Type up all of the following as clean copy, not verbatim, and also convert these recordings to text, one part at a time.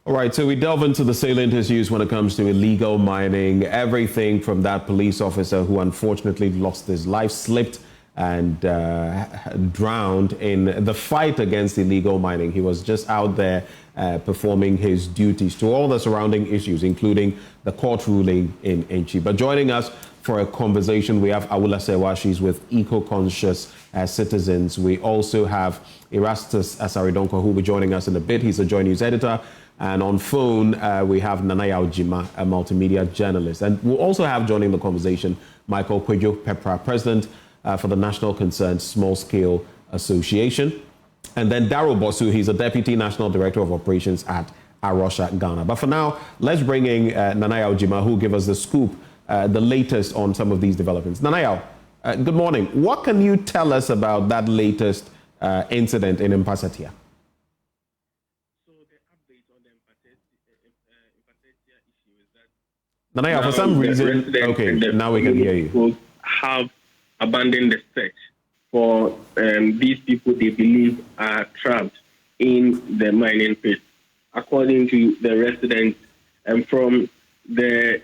All right, so we delve into the salient issues when it comes to illegal mining. Everything from that police officer who unfortunately lost his life, slipped and drowned in the fight against illegal mining. He was just out there performing his duties, to all the surrounding issues, including the court ruling in Enchi. But joining us for a conversation, we have Awula Sewa. She's with Eco-Conscious Citizens. We also have Erastus Asaridonko, who will be joining us in a bit. He's a Joy News editor. And on phone, we have Nanaya Ojima, a multimedia journalist. And we'll also have joining the conversation Michael Kwejo Pepra, president for the National Concerned Small Scale Association. And then Daryl Bosu, he's a deputy national director of operations at Arosha, Ghana. But for now, let's bring in Nanaya Ojima, who will give us the scoop, the latest on some of these developments. Nanaya, good morning. What can you tell us about that latest incident in Mpasatia? Nanaya, for some reason, okay, now we can hear you. Have abandoned the search for these people they believe are trapped in the mining pit. According to the residents, from the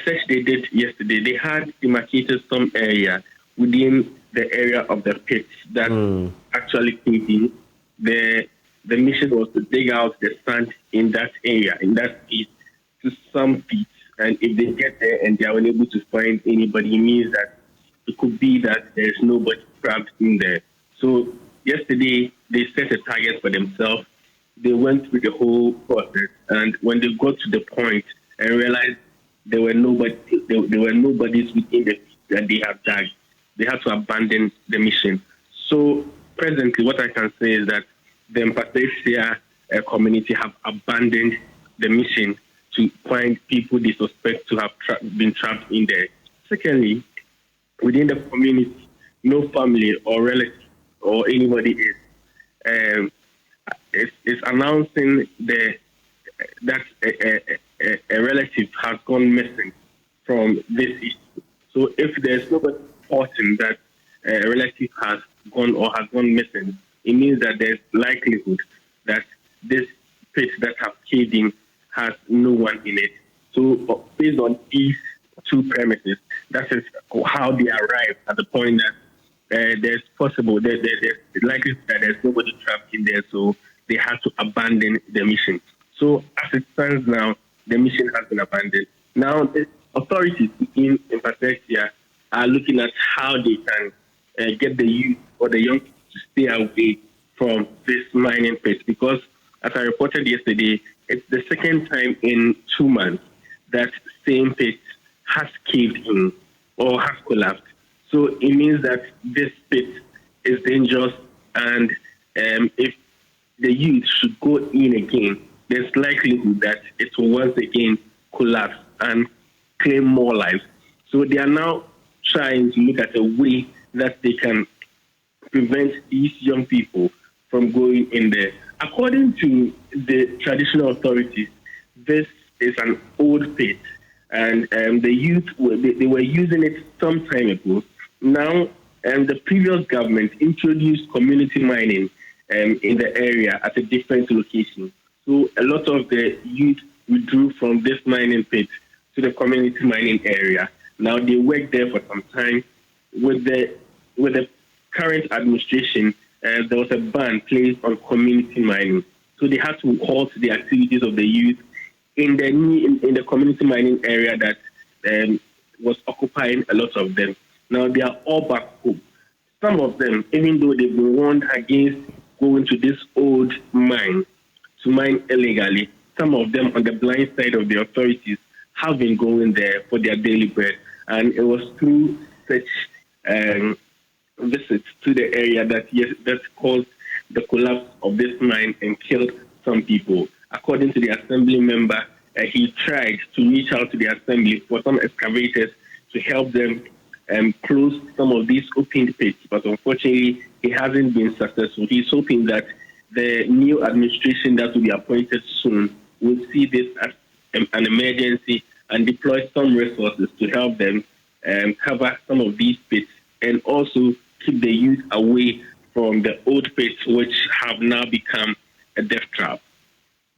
search they did yesterday, they had demarcated some area within the area of the pit that actually caved in. The mission was to dig out the sand in that area, in that pit, to some feet. And if they get there and they are unable to find anybody, it means that it could be that there is nobody trapped in there. So yesterday, they set a target for themselves. They went through the whole process. And when they got to the point and realized there were nobodies within the pit that they have dug, they had to abandon the mission. So presently, what I can say is that the Mpasatia community have abandoned the mission to find people they suspect to have been trapped in there. Secondly, within the community, no family or relative or anybody is announcing that a relative has gone missing from this issue. So if there's nobody reporting that a relative has gone missing, it means that there's likelihood that this pit that has caved in has no one in it. So based on these two premises, that is how they arrived at the point that there's likelihood that there's nobody trapped in there, so they had to abandon the mission. So as it stands now, the mission has been abandoned. Now the authorities in Mpasatia are looking at how they can get the youth or the young people to stay away from this mining pit, because as I reported yesterday, it's the second time in 2 months that same pit has caved in or has collapsed. So it means that this pit is dangerous, and if the youth should go in again, there's likelihood that it will once again collapse and claim more lives. So they are now trying to look at a way that they can prevent these young people from going in there. According to the traditional authorities, this is an old pit, and the youth they were using it some time ago. Now, the previous government introduced community mining in the area at a different location. So a lot of the youth withdrew from this mining pit to the community mining area. Now they worked there for some time. With the current administration, there was a ban placed on community mining. So they had to halt the activities of the youth in the community mining area that was occupying a lot of them. Now they are all back home. Some of them, even though they've been warned against going to this old mine to mine illegally, some of them on the blind side of the authorities have been going there for their daily bread. And it was through such visits to the area that caused the collapse of this mine and killed some people. According to the assembly member, he tried to reach out to the assembly for some excavators to help them close some of these opened pits, but unfortunately, he hasn't been successful. He's hoping that the new administration that will be appointed soon will see this as an emergency and deploy some resources to help them cover some of these pits and also keep the youth away from the old pits, which have now become a death trap.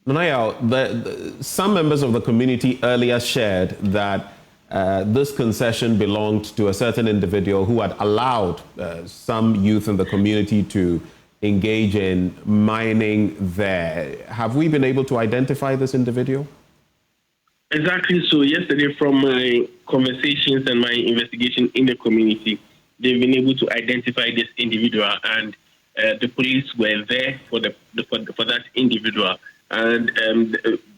Nanaya, some members of the community earlier shared that this concession belonged to a certain individual who had allowed some youth in the community to engage in mining there. Have we been able to identify this individual? Exactly. So yesterday, from my conversations and my investigation in the community, they've been able to identify this individual, and the police were there for that individual, and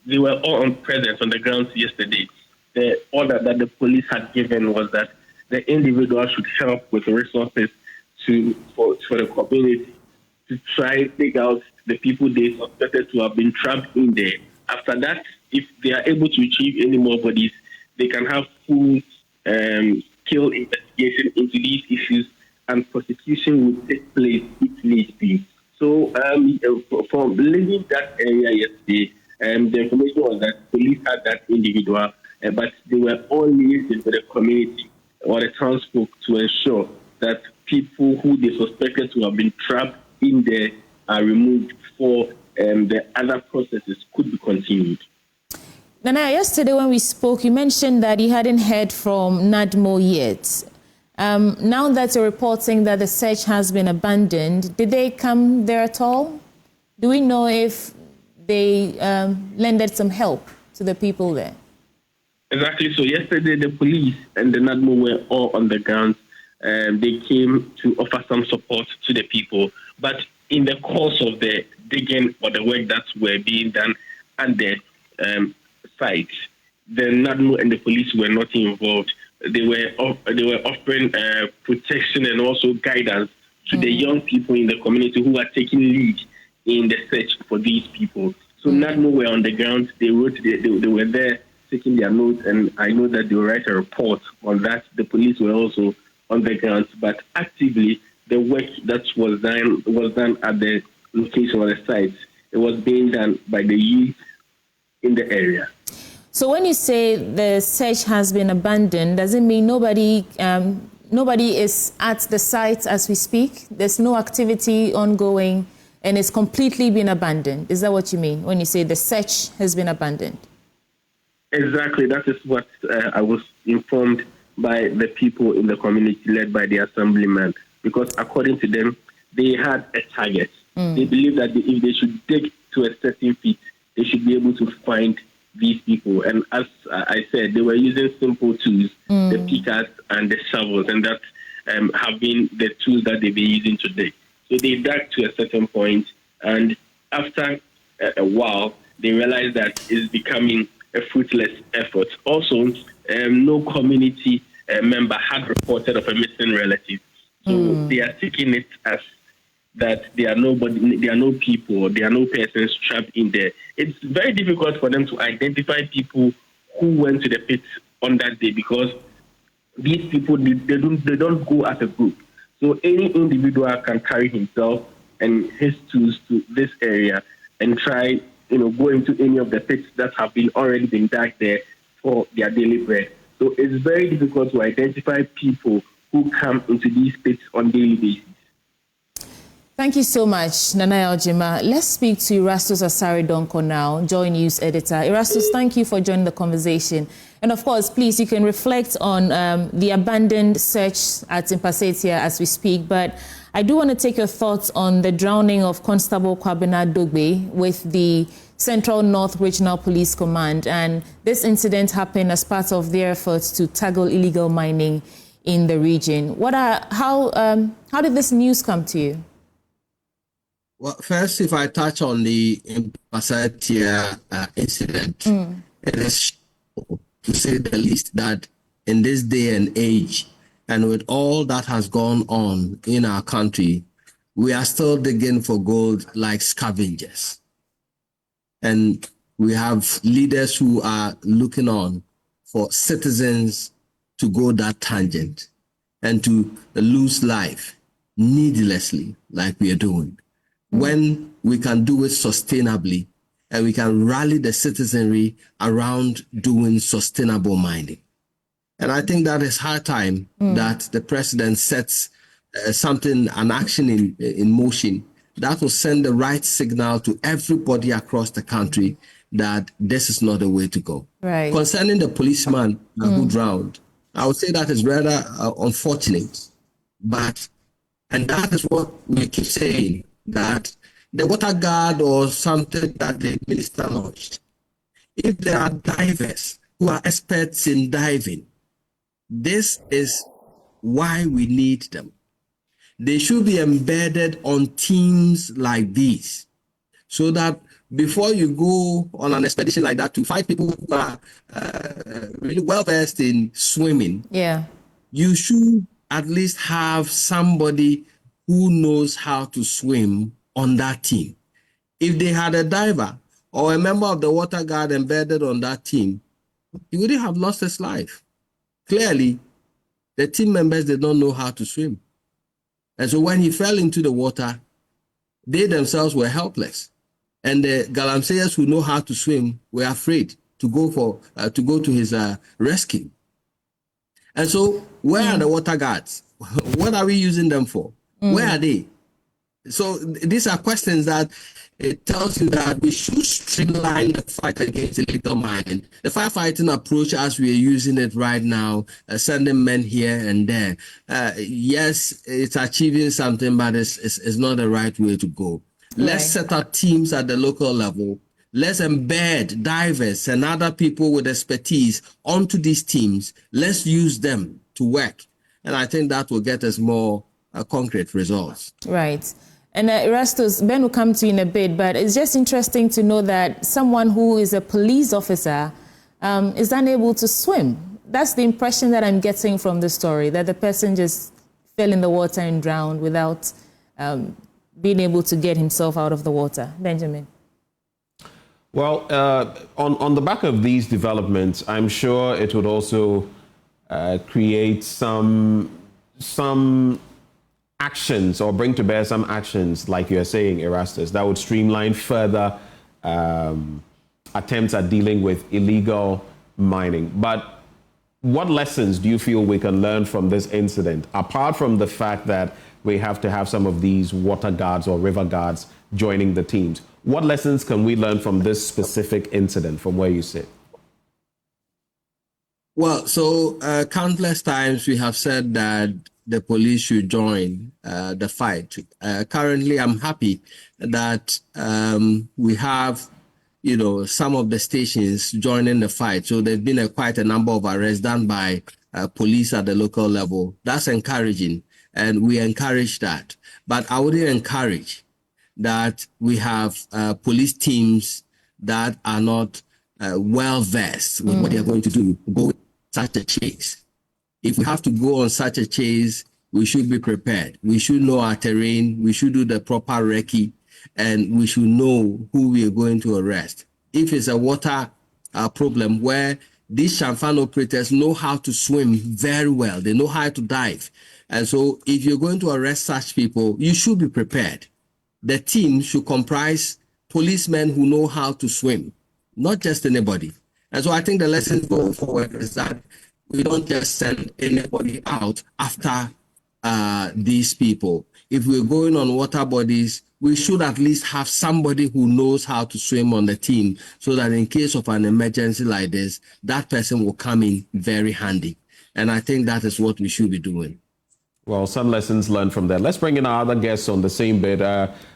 they were all on presence on the grounds yesterday. The order that the police had given was that the individual should help with resources for the community to try to take out the people they suspected to have been trapped in there. After that, if they are able to retrieve any more bodies, they can have full scale investigation into these issues, and prosecution will take place if need be. So, from leaving that area yesterday, the information was that police had that individual, but they were all liaising with the community or the townsfolk to ensure that people who they suspected to have been trapped in there are removed before the other processes could be continued. Nana, yesterday when we spoke, you mentioned that you hadn't heard from NADMO yet. Now that you're reporting that the search has been abandoned, did they come there at all? Do we know if they lended some help to the people there? Exactly. So yesterday, the police and the NADMO were all on the ground. They came to offer some support to the people. But in the course of the digging or the work that were being done at the site, the NADMO and the police were not involved. They were offering protection and also guidance to the young people in the community who are taking lead in the search for these people. So NADMO were on the ground. They were there taking their notes, and I know that they will write a report on that. The police were also on the ground, but actively the work that was done at the location or the site, it was being done by the youth in the area. So when you say the search has been abandoned, does it mean nobody is at the site as we speak? There's no activity ongoing and it's completely been abandoned. Is that what you mean when you say the search has been abandoned? Exactly. That is what I was informed by the people in the community led by the assemblyman, because according to them, they had a target. They believe that if they should dig to a certain feet, they should be able to find these people. And as I said, they were using simple tools, the pickers and the shovels, and that have been the tools that they've been using today. So they dug to a certain point, and after a while, they realized that it's becoming a fruitless effort. Also, no community member had reported of a missing relative. So they are taking it as that there are no people, there are no persons trapped in there. It's very difficult for them to identify people who went to the pit on that day, because these people they don't go as a group. So any individual can carry himself and his tools to this area and try, go into any of the pits that have already been dug there for their daily bread. So it's very difficult to identify people who come into these pits on daily basis. Thank you so much, Nanaya Ojima. Let's speak to Erastus Asare Donko now, Joy News editor. Erastus, thank you for joining the conversation. And of course, please, you can reflect on the abandoned search at Mpasatia as we speak. But I do want to take your thoughts on the drowning of Constable Kwabena Dogbe with the Central North Regional Police Command. And this incident happened as part of their efforts to tackle illegal mining in the region. How did this news come to you? Well, first, if I touch on the Mpasatia incident, it is, to say the least, that in this day and age, and with all that has gone on in our country, we are still digging for gold like scavengers. And we have leaders who are looking on for citizens to go that tangent and to lose life needlessly like we are doing. When we can do it sustainably and we can rally the citizenry around doing sustainable mining. And I think that is high time that the president sets an action in motion that will send the right signal to everybody across the country that this is not the way to go. Right. Concerning the policeman who drowned, I would say that is rather unfortunate. And that is what we keep saying, that the water guard or something that the minister launched, if there are divers who are experts in diving, this is why we need them. They should be embedded on teams like these, so that before you go on an expedition like that to find people who are really well versed in swimming, you should at least have somebody who knows how to swim on that team. If they had a diver or a member of the water guard embedded on that team, he wouldn't have lost his life. Clearly, the team members did not know how to swim. And so when he fell into the water, they themselves were helpless. And the galamseyers who know how to swim were afraid to go to his rescue. And so where are the water guards? What are we using them for? Where are they? So these are questions that it tells you that we should streamline the fight against illegal mining. The firefighting approach as we are using it right now, sending men here and there, yes, it's achieving something, but it's not the right way to go. Right. Let's set up teams at the local level. Let's embed divers and other people with expertise onto these teams. Let's use them to work. And I think that will get us more concrete results. Right. And Erastus, Ben will come to you in a bit, but it's just interesting to know that someone who is a police officer is unable to swim. That's the impression that I'm getting from the story, that the person just fell in the water and drowned without being able to get himself out of the water. Benjamin. Well, on the back of these developments, I'm sure it would also create some actions or bring to bear some actions, like you're saying, Erastus, that would streamline further attempts at dealing with illegal mining. But what lessons do you feel we can learn from this incident, apart from the fact that we have to have some of these water guards or river guards joining the teams? What lessons can we learn from this specific incident from where you sit? Well, so countless times we have said that the police should join the fight. Currently, I'm happy that we have, some of the stations joining the fight. So there's been quite a number of arrests done by police at the local level. That's encouraging, and we encourage that. But I wouldn't encourage that we have police teams that are not well versed with what they're going to do, go on such a chase. If we have to go on such a chase, we should be prepared. We should know our terrain. We should do the proper recce, and we should know who we are going to arrest. If it's a water problem where these Shamfan operators know how to swim very well, they know how to dive. And so if you're going to arrest such people, you should be prepared. The team should comprise policemen who know how to swim, not just anybody. And so I think the lesson going forward is that we don't just send anybody out after these people. If we're going on water bodies, we should at least have somebody who knows how to swim on the team, so that in case of an emergency like this, that person will come in very handy. And I think that is what we should be doing. Well, some lessons learned from that. Let's bring in our other guests on the same bit.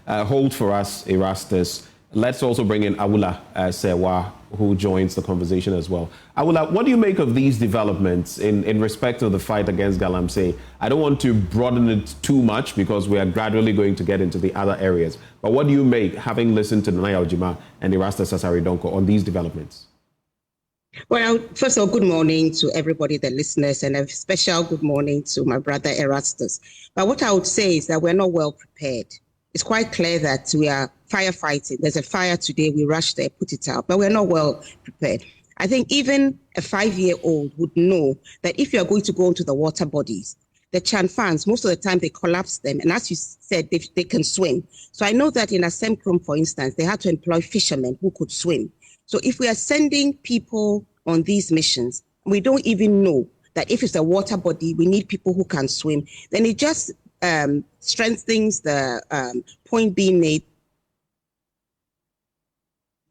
Hold for us, Erastus. Let's also bring in Awula Sewa, who joins the conversation as well. Awula, what do you make of these developments in respect of the fight against galamsey? I don't want to broaden it too much because we are gradually going to get into the other areas. But what do you make, having listened to Nana Ojima and Erastus Asare Donko, on these developments? Well, first of all, good morning to everybody, the listeners, and a special good morning to my brother Erastus. But what I would say is that we're not well prepared. It's quite clear that we are firefighting. There's a fire today, we rush there, put it out, but we're not well prepared. I think even a 5-year-old would know that if you're going to go into the water bodies, the Chanfans, most of the time they collapse them. And as you said, they can swim. So I know that in Asemkrom, for instance, they had to employ fishermen who could swim. So if we are sending people on these missions, we don't even know that if it's a water body, we need people who can swim, then it just strengthens the point being made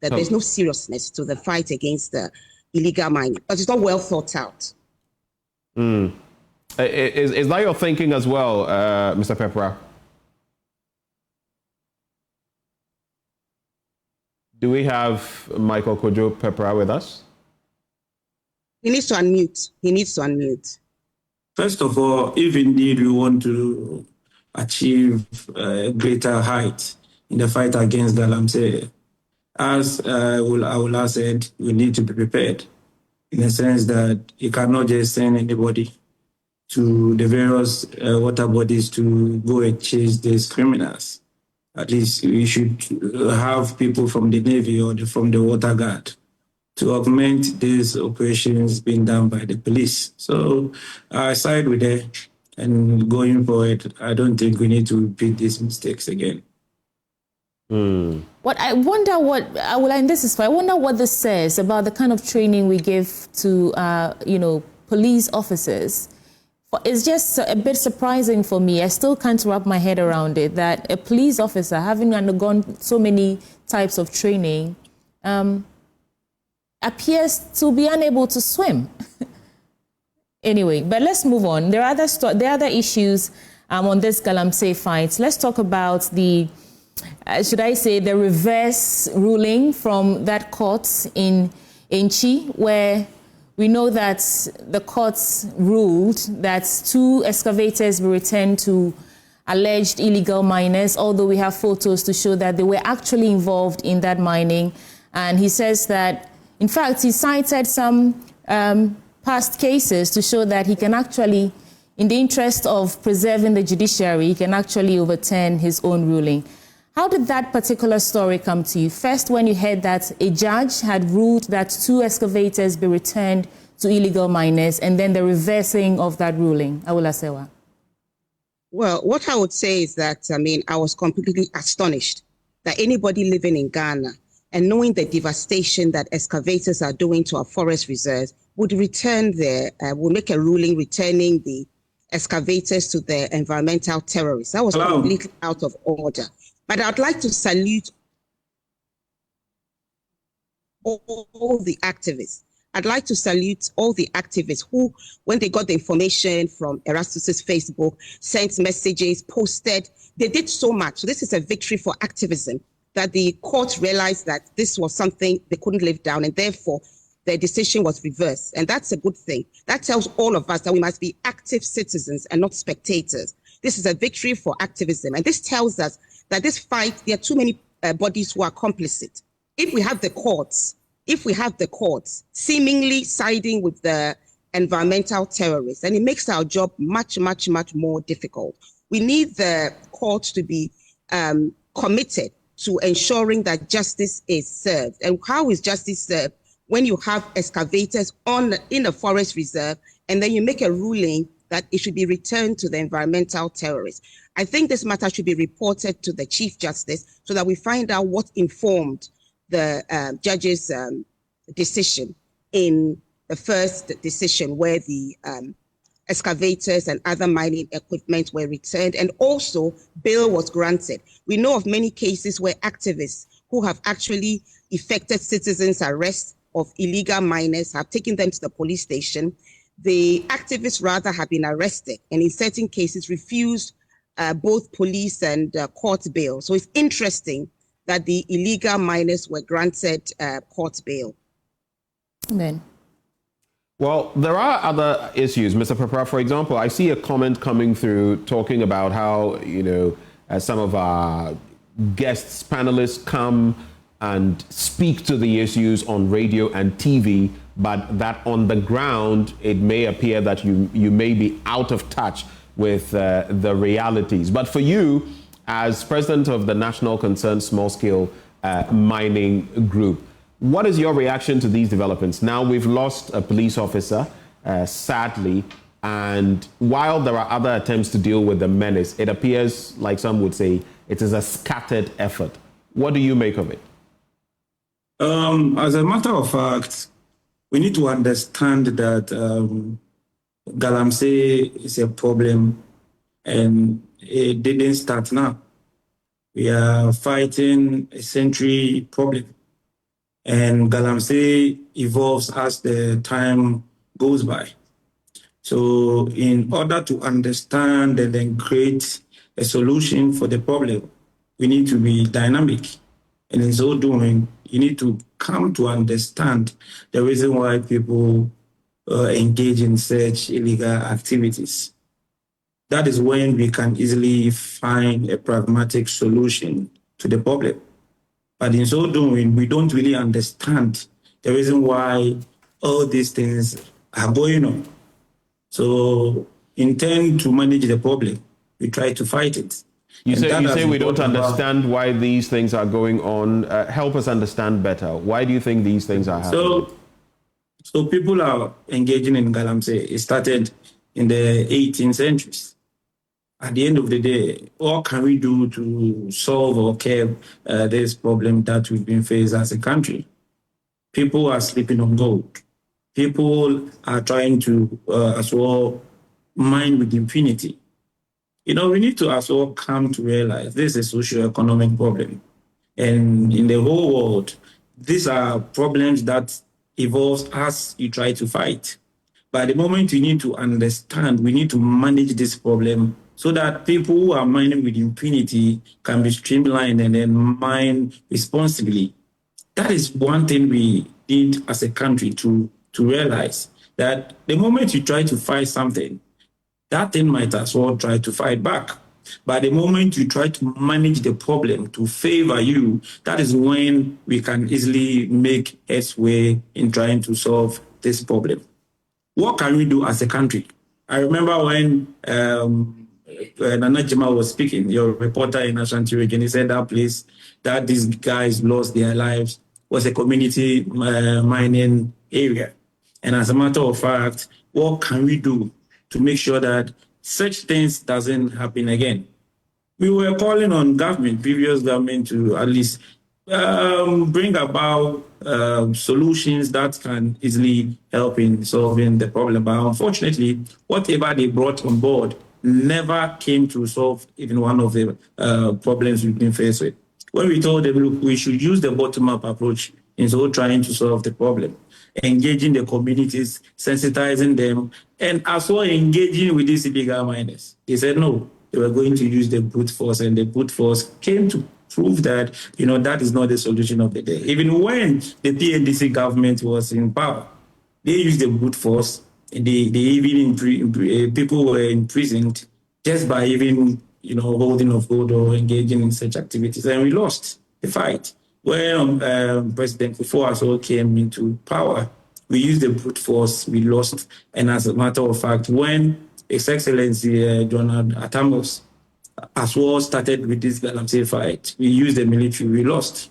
that there's no seriousness to the fight against the illegal mining, but it's not well thought out. Is that your thinking as well, Mr. Pepra? Do we have Michael Kojo Pepra with us? He needs to unmute. First of all, if indeed we want to achieve greater height in the fight against galamsey, as I will have said, we need to be prepared in the sense that you cannot just send anybody to the various water bodies to go and chase these criminals. At least we should have people from the Navy or from the water guard to augment these operations being done by the police. So I side with them, and going forward, I don't think we need to repeat these mistakes again. What I wonder I wonder what this says about the kind of training we give to police officers. It's just a bit surprising for me. I still can't wrap my head around it that a police officer, having undergone so many types of training, appears to be unable to swim. Anyway, but let's move on. There are other issues on this galamsey fight. Let's talk about the the reverse ruling from that court in Chi, where we know that the courts ruled that 2 excavators be returned to alleged illegal miners, although we have photos to show that they were actually involved in that mining. And he says that, in fact, he cited some past cases to show that he can actually, in the interest of preserving the judiciary, he can actually overturn his own ruling. How did that particular story come to you? First, when you heard that a judge had ruled that 2 excavators be returned to illegal miners, and then the reversing of that ruling. Awula Sewa. Well, what I would say is that, I was completely astonished that anybody living in Ghana and knowing the devastation that excavators are doing to our forest reserves would would make a ruling returning the excavators to the environmental terrorists. That was completely out of order. But I'd like to salute all the activists. I'd like to salute all the activists who, when they got the information from Erastus's Facebook, sent messages, posted. They did so much. So this is a victory for activism, that the court realized that this was something they couldn't live down, and therefore their decision was reversed. And that's a good thing. That tells all of us that we must be active citizens and not spectators. This is a victory for activism. And this tells us that this fight, there are too many bodies who are complicit. If we have the courts seemingly siding with the environmental terrorists, and it makes our job much, much, much more difficult. We need the courts to be committed to ensuring that justice is served. And how is justice served? When you have excavators in a forest reserve, and then you make a ruling that it should be returned to the environmental terrorists. I think this matter should be reported to the Chief Justice so that we find out what informed the judge's decision in the first decision, where the excavators and other mining equipment were returned, and also bail was granted. We know of many cases where activists who have actually effected citizens' arrest of illegal miners have taken them to the police station. The activists rather have been arrested, and in certain cases refused both police and court bail. So it's interesting that the illegal miners were granted court bail. Amen. Well, there are other issues, Mr. Pepra. For example, I see a comment coming through talking about how, some of our guests, panelists come and speak to the issues on radio and TV, but that on the ground, it may appear that you may be out of touch with the realities. But for you, as president of the National Concerned Small Scale Mining Group, what is your reaction to these developments? Now we've lost a police officer, sadly, and while there are other attempts to deal with the menace, it appears, like some would say, it is a scattered effort. What do you make of it? As a matter of fact, we need to understand that galamsey is a problem, and it didn't start now. We are fighting a century problem. And galamsey evolves as the time goes by. So in order to understand and then create a solution for the problem, we need to be dynamic. And in so doing, you need to come to understand the reason why people engage in such illegal activities. That is when we can easily find a pragmatic solution to the problem. But in so doing, we don't really understand the reason why all these things are going on. So, intend to manage the problem, we try to fight it. You say we don't understand why these things are going on. Help us understand better. Why do you think these things are happening? So people are engaging in galamsey. It started in the 18th centuries. At the end of the day, what can we do to solve or curb this problem that we've been faced as a country? People are sleeping on gold. People are trying to as well mine with impunity. We need to as well come to realize this is a socio-economic problem. And in the whole world, these are problems that evolve as you try to fight. But the moment we need to understand, we need to manage this problem so that people who are mining with impunity can be streamlined and then mine responsibly. That is one thing we need as a country to realize, that the moment you try to fight something, that thing might as well try to fight back. But the moment you try to manage the problem to favor you, that is when we can easily make headway in trying to solve this problem. What can we do as a country? I remember when Nana Jima was speaking, your reporter in Ashanti region, he said that place that these guys lost their lives was a community mining area. And as a matter of fact, what can we do to make sure that such things doesn't happen again? We were calling on previous government, to at least bring about solutions that can easily help in solving the problem. But unfortunately, whatever they brought on board never came to solve even one of the problems we've been faced with. When we told them, look, we should use the bottom-up approach in so trying to solve the problem, engaging the communities, sensitizing them, and as well engaging with these illegal miners. They said no, they were going to use the brute force, and the brute force came to prove that, that is not the solution of the day. Even when the PNDC government was in power, they used the brute force, and they even people were imprisoned just by even, holding of gold or engaging in such activities, and we lost the fight. When President Kufuor came into power, we used the brute force, we lost. And as a matter of fact, when His Excellency Donald Atamos as well started with this galamsey fight, we used the military, we lost.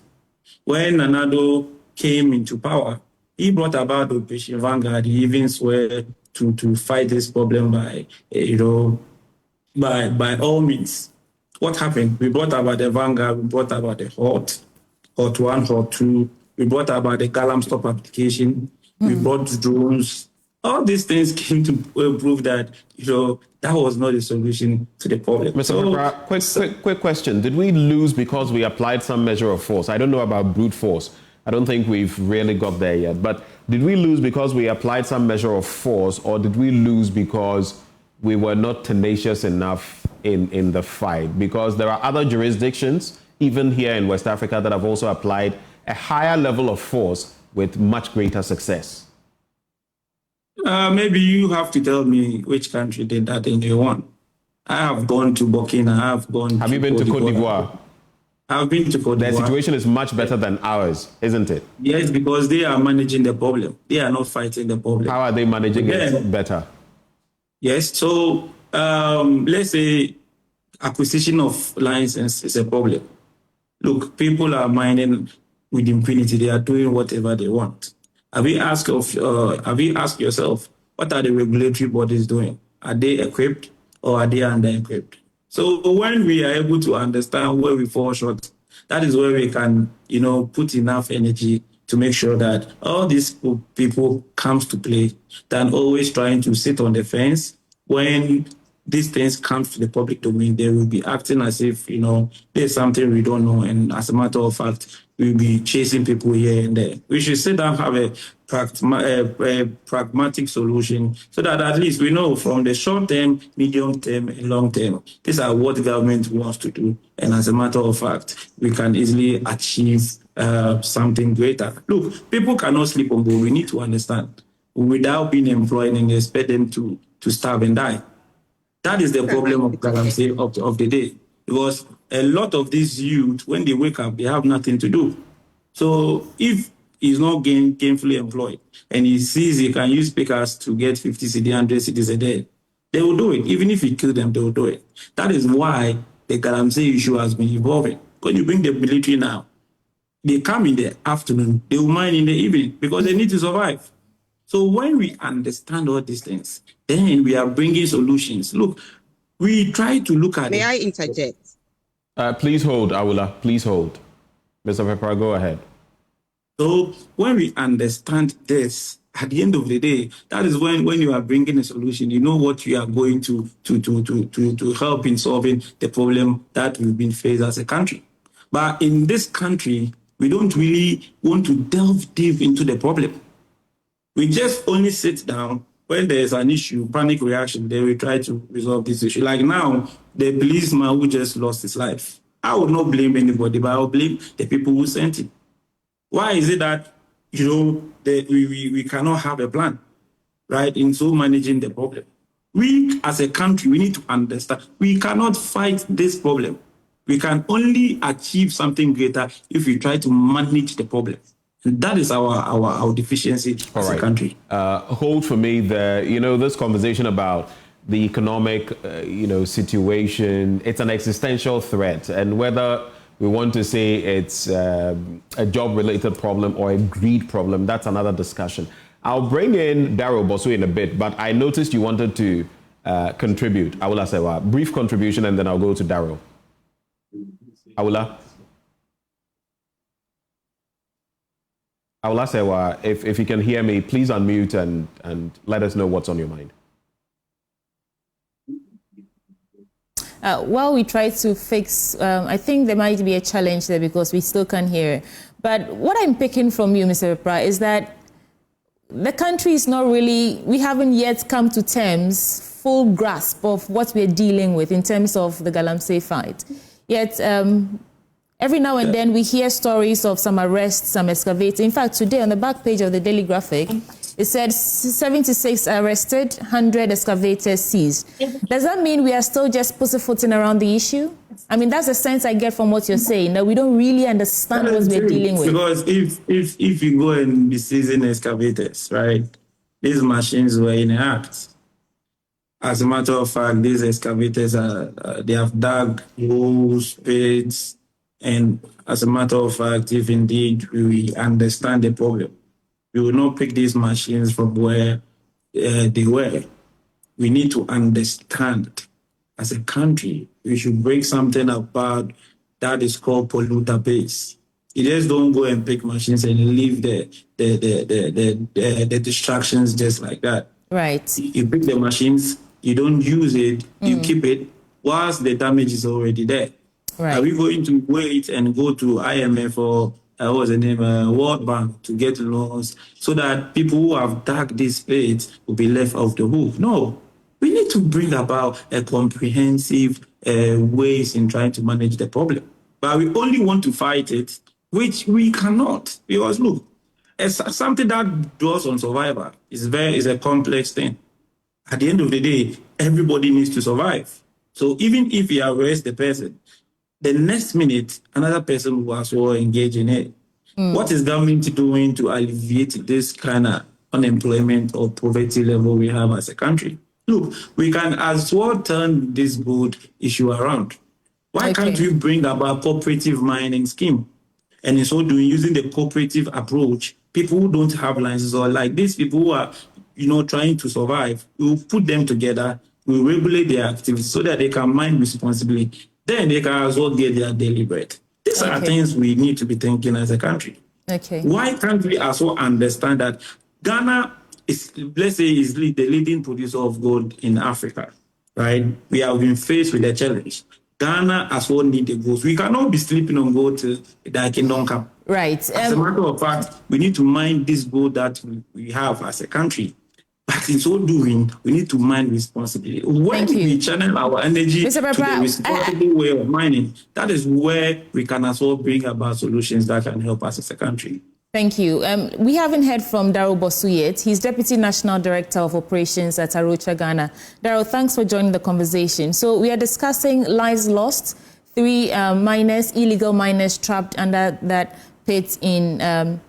When Nanado came into power, he brought about the Operation Vanguard. He even swore to fight this problem by all means. What happened? We brought about the Vanguard, we brought about the Hot 1, Hot 2, we brought about the Galam Stop application, we brought drones. All these things came to prove that, that was not a solution to the problem. Mr. Quick question. Did we lose because we applied some measure of force? I don't know about brute force. I don't think we've really got there yet. But did we lose because we applied some measure of force, or did we lose because we were not tenacious enough in the fight? Because there are other jurisdictions, even here in West Africa, that have also applied a higher level of force with much greater success. Maybe you have to tell me which country did that in day one. I have gone to Burkina. Have you been to Cote d'Ivoire? I've been to Cote d'Ivoire. Their situation is much better than ours, isn't it? Yes, because they are managing the problem. They are not fighting the problem. How are they managing it better? Yes, so let's say acquisition of license is a problem. Look, people are mining with impunity. They are doing whatever they want. Have you asked yourself, what are the regulatory bodies doing? Are they equipped or are they under-equipped? So when we are able to understand where we fall short, that is where we can, put enough energy to make sure that all these people comes to play than always trying to sit on the fence when these things come to the public domain, they will be acting as if, there's something we don't know. And as a matter of fact, we'll be chasing people here and there. We should sit down, have a pragmatic solution so that at least we know from the short term, medium term, and long term, these are what the government wants to do. And as a matter of fact, we can easily achieve something greater. Look, people cannot sleep on board. We need to understand. Without being employed and expect them to starve and die. That is the problem of galamsey of the day. Because a lot of these youth, when they wake up, they have nothing to do. So if he's not gainfully employed and he sees he can use pickers to get 50 cedi, 100 cedis a day, they will do it. Even if he kills them, they will do it. That is why the galamsey issue has been evolving. When you bring the military now, they come in the afternoon, they will mine in the evening because they need to survive. So when we understand all these things, then we are bringing solutions. Look, we try to look at May I interject? Please hold, Awula. Please hold. Mr. Pepper, go ahead. So when we understand this, at the end of the day, that is when you are bringing a solution, you know what you are going to help in solving the problem that we've been faced as a country. But in this country, we don't really want to delve deep into the problem. We just only sit down when there's an issue, panic reaction, then we try to resolve this issue. Like now, the policeman who just lost his life. I would not blame anybody, but I will blame the people who sent him. Why is it that, we cannot have a plan, right, in so managing the problem? We, as a country, we need to understand, we cannot fight this problem. We can only achieve something greater if we try to manage the problem. That is our deficiency as a country. Hold for me there. This conversation about the economic, situation, it's an existential threat. And whether we want to say it's a job-related problem or a greed problem, that's another discussion. I'll bring in Daryl Bosu in a bit, but I noticed you wanted to contribute. Awula Sewa, brief contribution, and then I'll go to Daryl. Awula Sewa, if you can hear me, please unmute and let us know what's on your mind. While we try to fix, I think there might be a challenge there because we still can't hear. But what I'm picking from you, Mr. Pepra, is that the country is not really, we haven't yet come to terms, full grasp of what we're dealing with in terms of the galamsey fight. Yet, every now and then we hear stories of some arrests, some excavating. In fact, today on the back page of the Daily Graphic, it said 76 arrested, 100 excavators seized. Does that mean we are still just pussyfooting around the issue? I mean, that's the sense I get from what you're saying, that we don't really understand what we're dealing with. Because if you go and be seizing excavators, right, these machines were inact. As a matter of fact, these excavators, they have dug holes, pits, and as a matter of fact, if indeed we understand the problem, we will not pick these machines from where they were. We need to understand, as a country, we should break something about that is called polluter base. You just don't go and pick machines and leave the distractions just like that. Right. You pick the machines, you don't use it, you keep it, whilst the damage is already there. Right. Are we going to wait and go to IMF or World Bank to get loans so that people who have dug these pits will be left off the hook? No. We need to bring about a comprehensive ways in trying to manage the problem. But we only want to fight it, which we cannot. Because look, something that draws on survivor is a complex thing. At the end of the day, everybody needs to survive. So even if you arrest the person, the next minute, another person will as well engage in it. What is government doing to alleviate this kind of unemployment or poverty level we have as a country? Look, we can as well turn this good issue around. Why can't we bring about cooperative mining scheme? And in so doing, using the cooperative approach, people who don't have licenses or like these people who are, trying to survive, we'll put them together, we'll regulate their activities so that they can mine responsibly. Then they can as well get their daily bread. These are things we need to be thinking as a country. Okay. Why can't we also understand that Ghana is, let's say, is the leading producer of gold in Africa? right? We have been faced with a challenge. Ghana as well need the goals. We cannot be sleeping on gold till the kingdom come. Right. As a matter of fact, we need to mind this goal that we have as a country. But in so doing, we need to mine responsibly. When we channel our energy to the responsible way of mining, that is where we can as well bring about solutions that can help us as a country. Thank you. We haven't heard from Darrell Bosu yet. He's Deputy National Director of Operations at Arocha, Ghana. Darrell, thanks for joining the conversation. So we are discussing lives lost, 3 miners, illegal miners trapped under that pit in,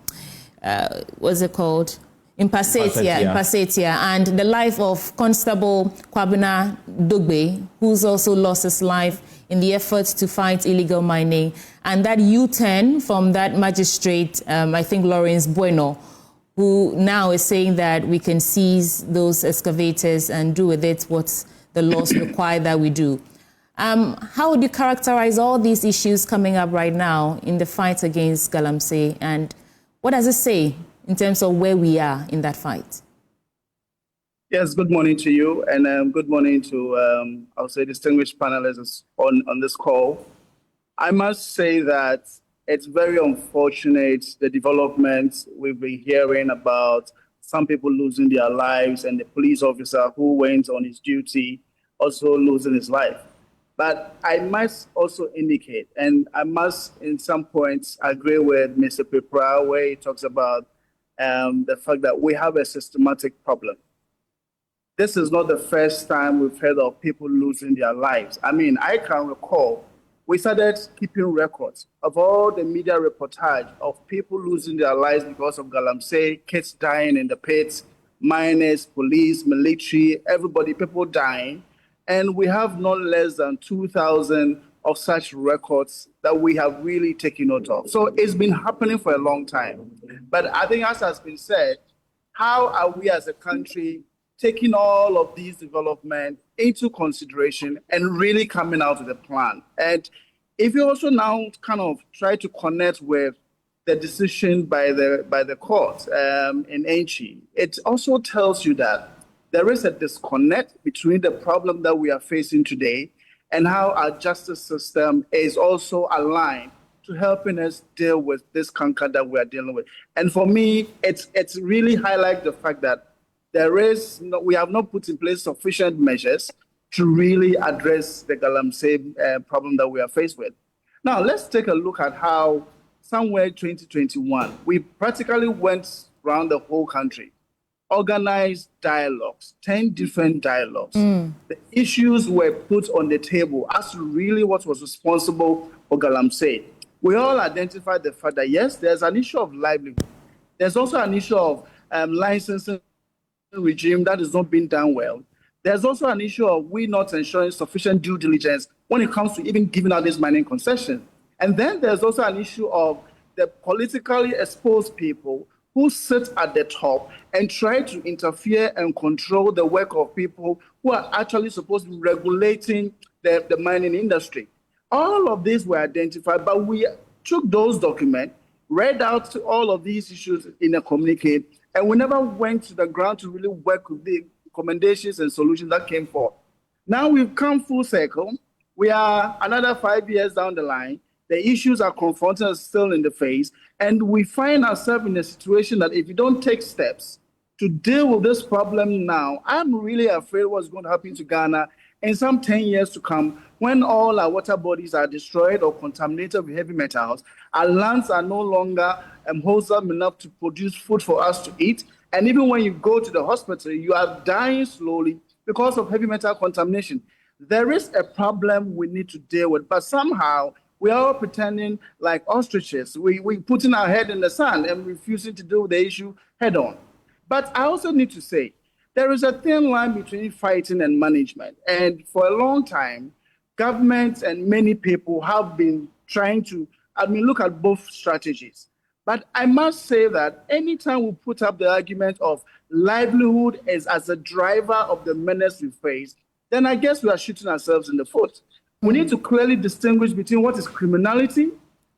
what's it called? Mpasatia, and the life of Constable Kwabena Dogbe, who's also lost his life in the effort to fight illegal mining, and that U-turn from that magistrate, I think Lawrence Bueno, who now is saying that we can seize those excavators and do with it what the laws require that we do. How would you characterize all these issues coming up right now in the fight against galamsey, and what does it say in terms of where we are in that fight? Yes, good morning to you, and good morning to, I'll say, distinguished panelists on this call. I must say that it's very unfortunate, the developments we've been hearing about some people losing their lives and the police officer who went on his duty also losing his life. But I must also indicate, and I must in some points agree with Mr. Pepra, where he talks about the fact that we have a systematic problem. This is not the first time we've heard of people losing their lives. I mean, I can recall we started keeping records of all the media reportage of people losing their lives because of galamsey, kids dying in the pits, miners, police, military, everybody, people dying. And we have not less than 2,000 of such records that we have really taken note of. So it's been happening for a long time. But I think, as has been said, how are we as a country taking all of these developments into consideration and really coming out with a plan? And if you also now kind of try to connect with the decision by the court in Enchi, it also tells you that there is a disconnect between the problem that we are facing today and how our justice system is also aligned to helping us deal with this canker that we are dealing with. And for me, it's really highlight the fact that we have not put in place sufficient measures to really address the galamsey problem that we are faced with. Now, let's take a look at how somewhere 2021, we practically went around the whole country, organized dialogues, 10 different dialogues. The issues were put on the table as to really what was responsible for galamsey. We all identified the fact that, yes, there's an issue of livelihood. There's also an issue of licensing regime that is not being done well. There's also an issue of we not ensuring sufficient due diligence when it comes to even giving out this mining concession. And then there's also an issue of the politically exposed people who sit at the top and try to interfere and control the work of people who are actually supposed to be regulating the mining industry. All of these were identified, but we took those documents, read out all of these issues in a communique, and we never went to the ground to really work with the recommendations and solutions that came forth. Now we've come full circle. We are another 5 years down the line. The issues are confronting us still in the face, and we find ourselves in a situation that if you don't take steps to deal with this problem now, I'm really afraid what's going to happen to Ghana in some 10 years to come, when all our water bodies are destroyed or contaminated with heavy metals, our lands are no longer wholesome enough to produce food for us to eat. And even when you go to the hospital, you are dying slowly because of heavy metal contamination. There is a problem we need to deal with, but somehow we are all pretending like ostriches. We putting our head in the sand and refusing to deal with the issue head on. But I also need to say, there is a thin line between fighting and management. And for a long time, governments and many people have been trying to, look at both strategies. But I must say that anytime we put up the argument of livelihood as a driver of the menace we face, then I guess we are shooting ourselves in the foot. We need to clearly distinguish between what is criminality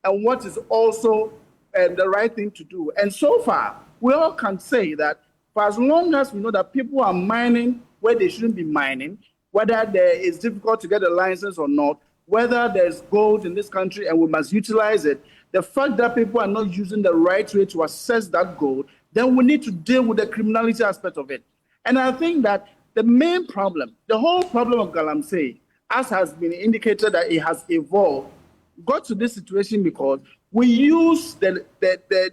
and what is also the right thing to do. And so far, we all can say that for as long as we know that people are mining where they shouldn't be mining, whether there is difficult to get a license or not, whether there's gold in this country and we must utilize it, the fact that people are not using the right way to assess that gold, then we need to deal with the criminality aspect of it. And I think that the main problem, the whole problem of galamsey, as has been indicated that it has evolved, got to this situation because we use the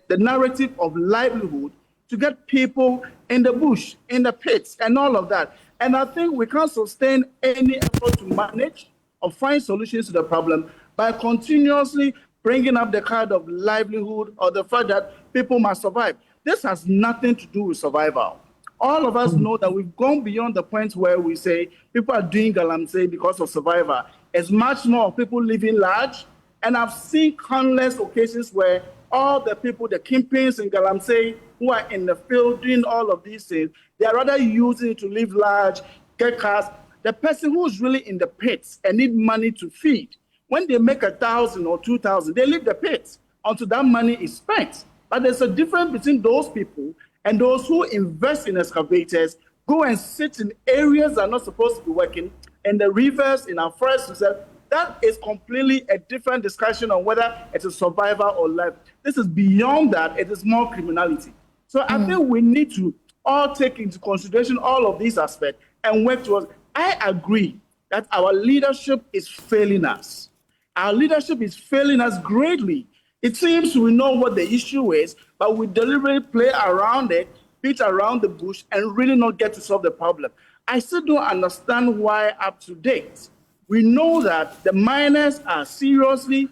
narrative of livelihood to get people in the bush, in the pits, and all of that. And I think we can't sustain any effort to manage or find solutions to the problem by continuously bringing up the kind of livelihood or the fact that people must survive. This has nothing to do with survival. All of us know that we've gone beyond the point where we say people are doing galamsey because of survival. It's much more of people living large. And I've seen countless occasions where all the people, the kingpins in galamsey, who are in the field doing all of these things, they are rather using it to live large, get cars. The person who's really in the pits and need money to feed, when they make 1,000 or 2,000, they leave the pits until that money is spent. But there's a difference between those people and those who invest in excavators, go and sit in areas that are not supposed to be working, in the rivers, in our forests reserve. That is completely a different discussion on whether it's a survivor or life. This is beyond that. It is more criminality. So I think we need to all take into consideration all of these aspects and work towards. I agree that our leadership is failing us. Our leadership is failing us greatly. It seems we know what the issue is, but we deliberately play around it, beat around the bush, and really not get to solve the problem. I still don't understand why, up to date, we know that the miners are seriously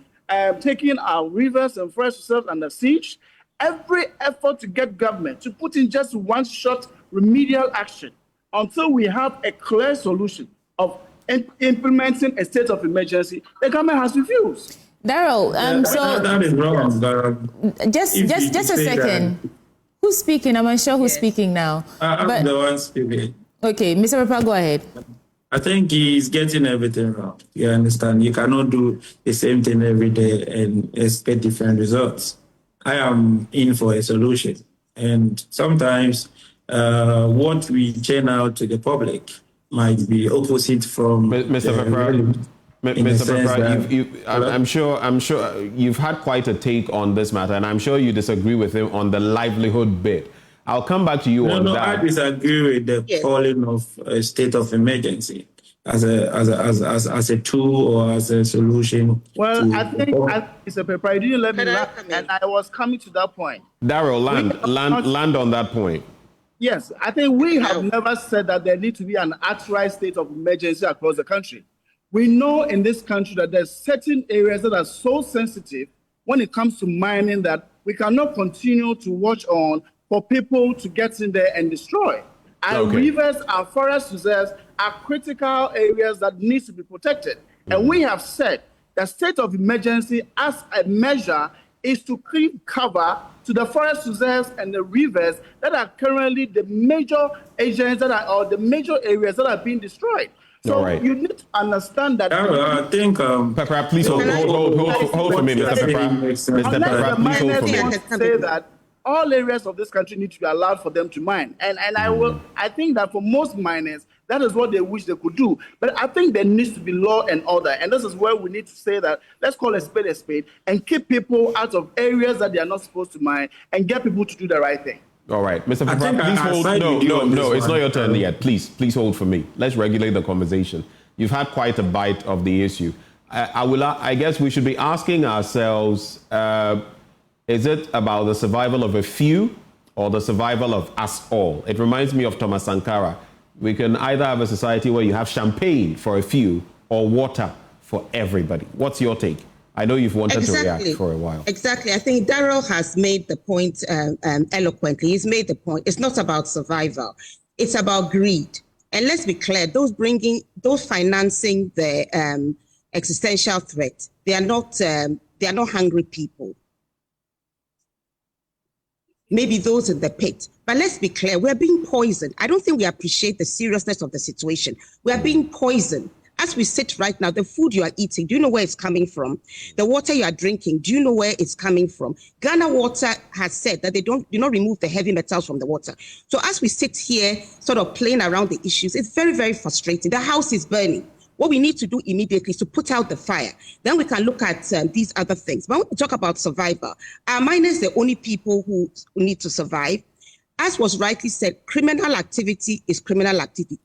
taking our rivers and forest reserves under siege. Every effort to get government to put in just one-shot remedial action until we have a clear solution of implementing a state of emergency, the government has refused. Daryl, so that is wrong. just a second. Who's speaking? I'm unsure who's speaking now. I'm the one speaking. Okay, Mr. Papa, go ahead. I think he's getting everything wrong. You understand? You cannot do the same thing every day and expect different results. I am in for a solution. And sometimes what we churn out to the public might be opposite from Mr. Pepper. Mr. Pepper, I'm sure you've had quite a take on this matter, and I'm sure you disagree with him on the livelihood bit. I'll come back to you on that. I disagree with the calling of a state of emergency as a tool or as a solution. Well, I think Mr. Pepper, you didn't let me laugh, and I was coming to that point. Daryl, land on that point. Yes, I think we have never said that there needs to be an outright state of emergency across the country. We know in this country that there's certain areas that are so sensitive when it comes to mining that we cannot continue to watch on for people to get in there and destroy. Our rivers, our forest reserves are critical areas that need to be protected. And we have said that state of emergency as a measure is to keep cover to the forest reserves and the rivers that are currently the major agents that are, or the major areas that are being destroyed. So you need to understand that. I think Pepper, please hold for me, Mr. Pepper. Mr. Pepper, please hold for me. Want to say that all areas of this country need to be allowed for them to mine, and I think that for most miners, that is what they wish they could do. But I think there needs to be law and order, and this is where we need to say that let's call a spade, and keep people out of areas that they are not supposed to mine, and get people to do the right thing. All right, Mr. Pepper, please hold. No, it's not your turn yet. Please hold for me. Let's regulate the conversation. You've had quite a bite of the issue. I guess we should be asking ourselves, is it about the survival of a few or the survival of us all? It reminds me of Thomas Sankara. We can either have a society where you have champagne for a few or water for everybody. What's your take? I know you've wanted to react for a while. Exactly. I think Daryl has made the point eloquently. He's made the point. It's not about survival. It's about greed. And let's be clear, those financing the existential threat, they are not hungry people. Maybe those in the pit. But let's be clear, we're being poisoned. I don't think we appreciate the seriousness of the situation. We are being poisoned. As we sit right now, the food you are eating, do you know where it's coming from? The water you are drinking, do you know where it's coming from? Ghana Water has said that they do not remove the heavy metals from the water. So as we sit here sort of playing around the issues, it's very, very frustrating. The house is burning. What we need to do immediately is to put out the fire. Then we can look at these other things. But when we talk about survival, are minors the only people who need to survive? As was rightly said, criminal activity is criminal activity.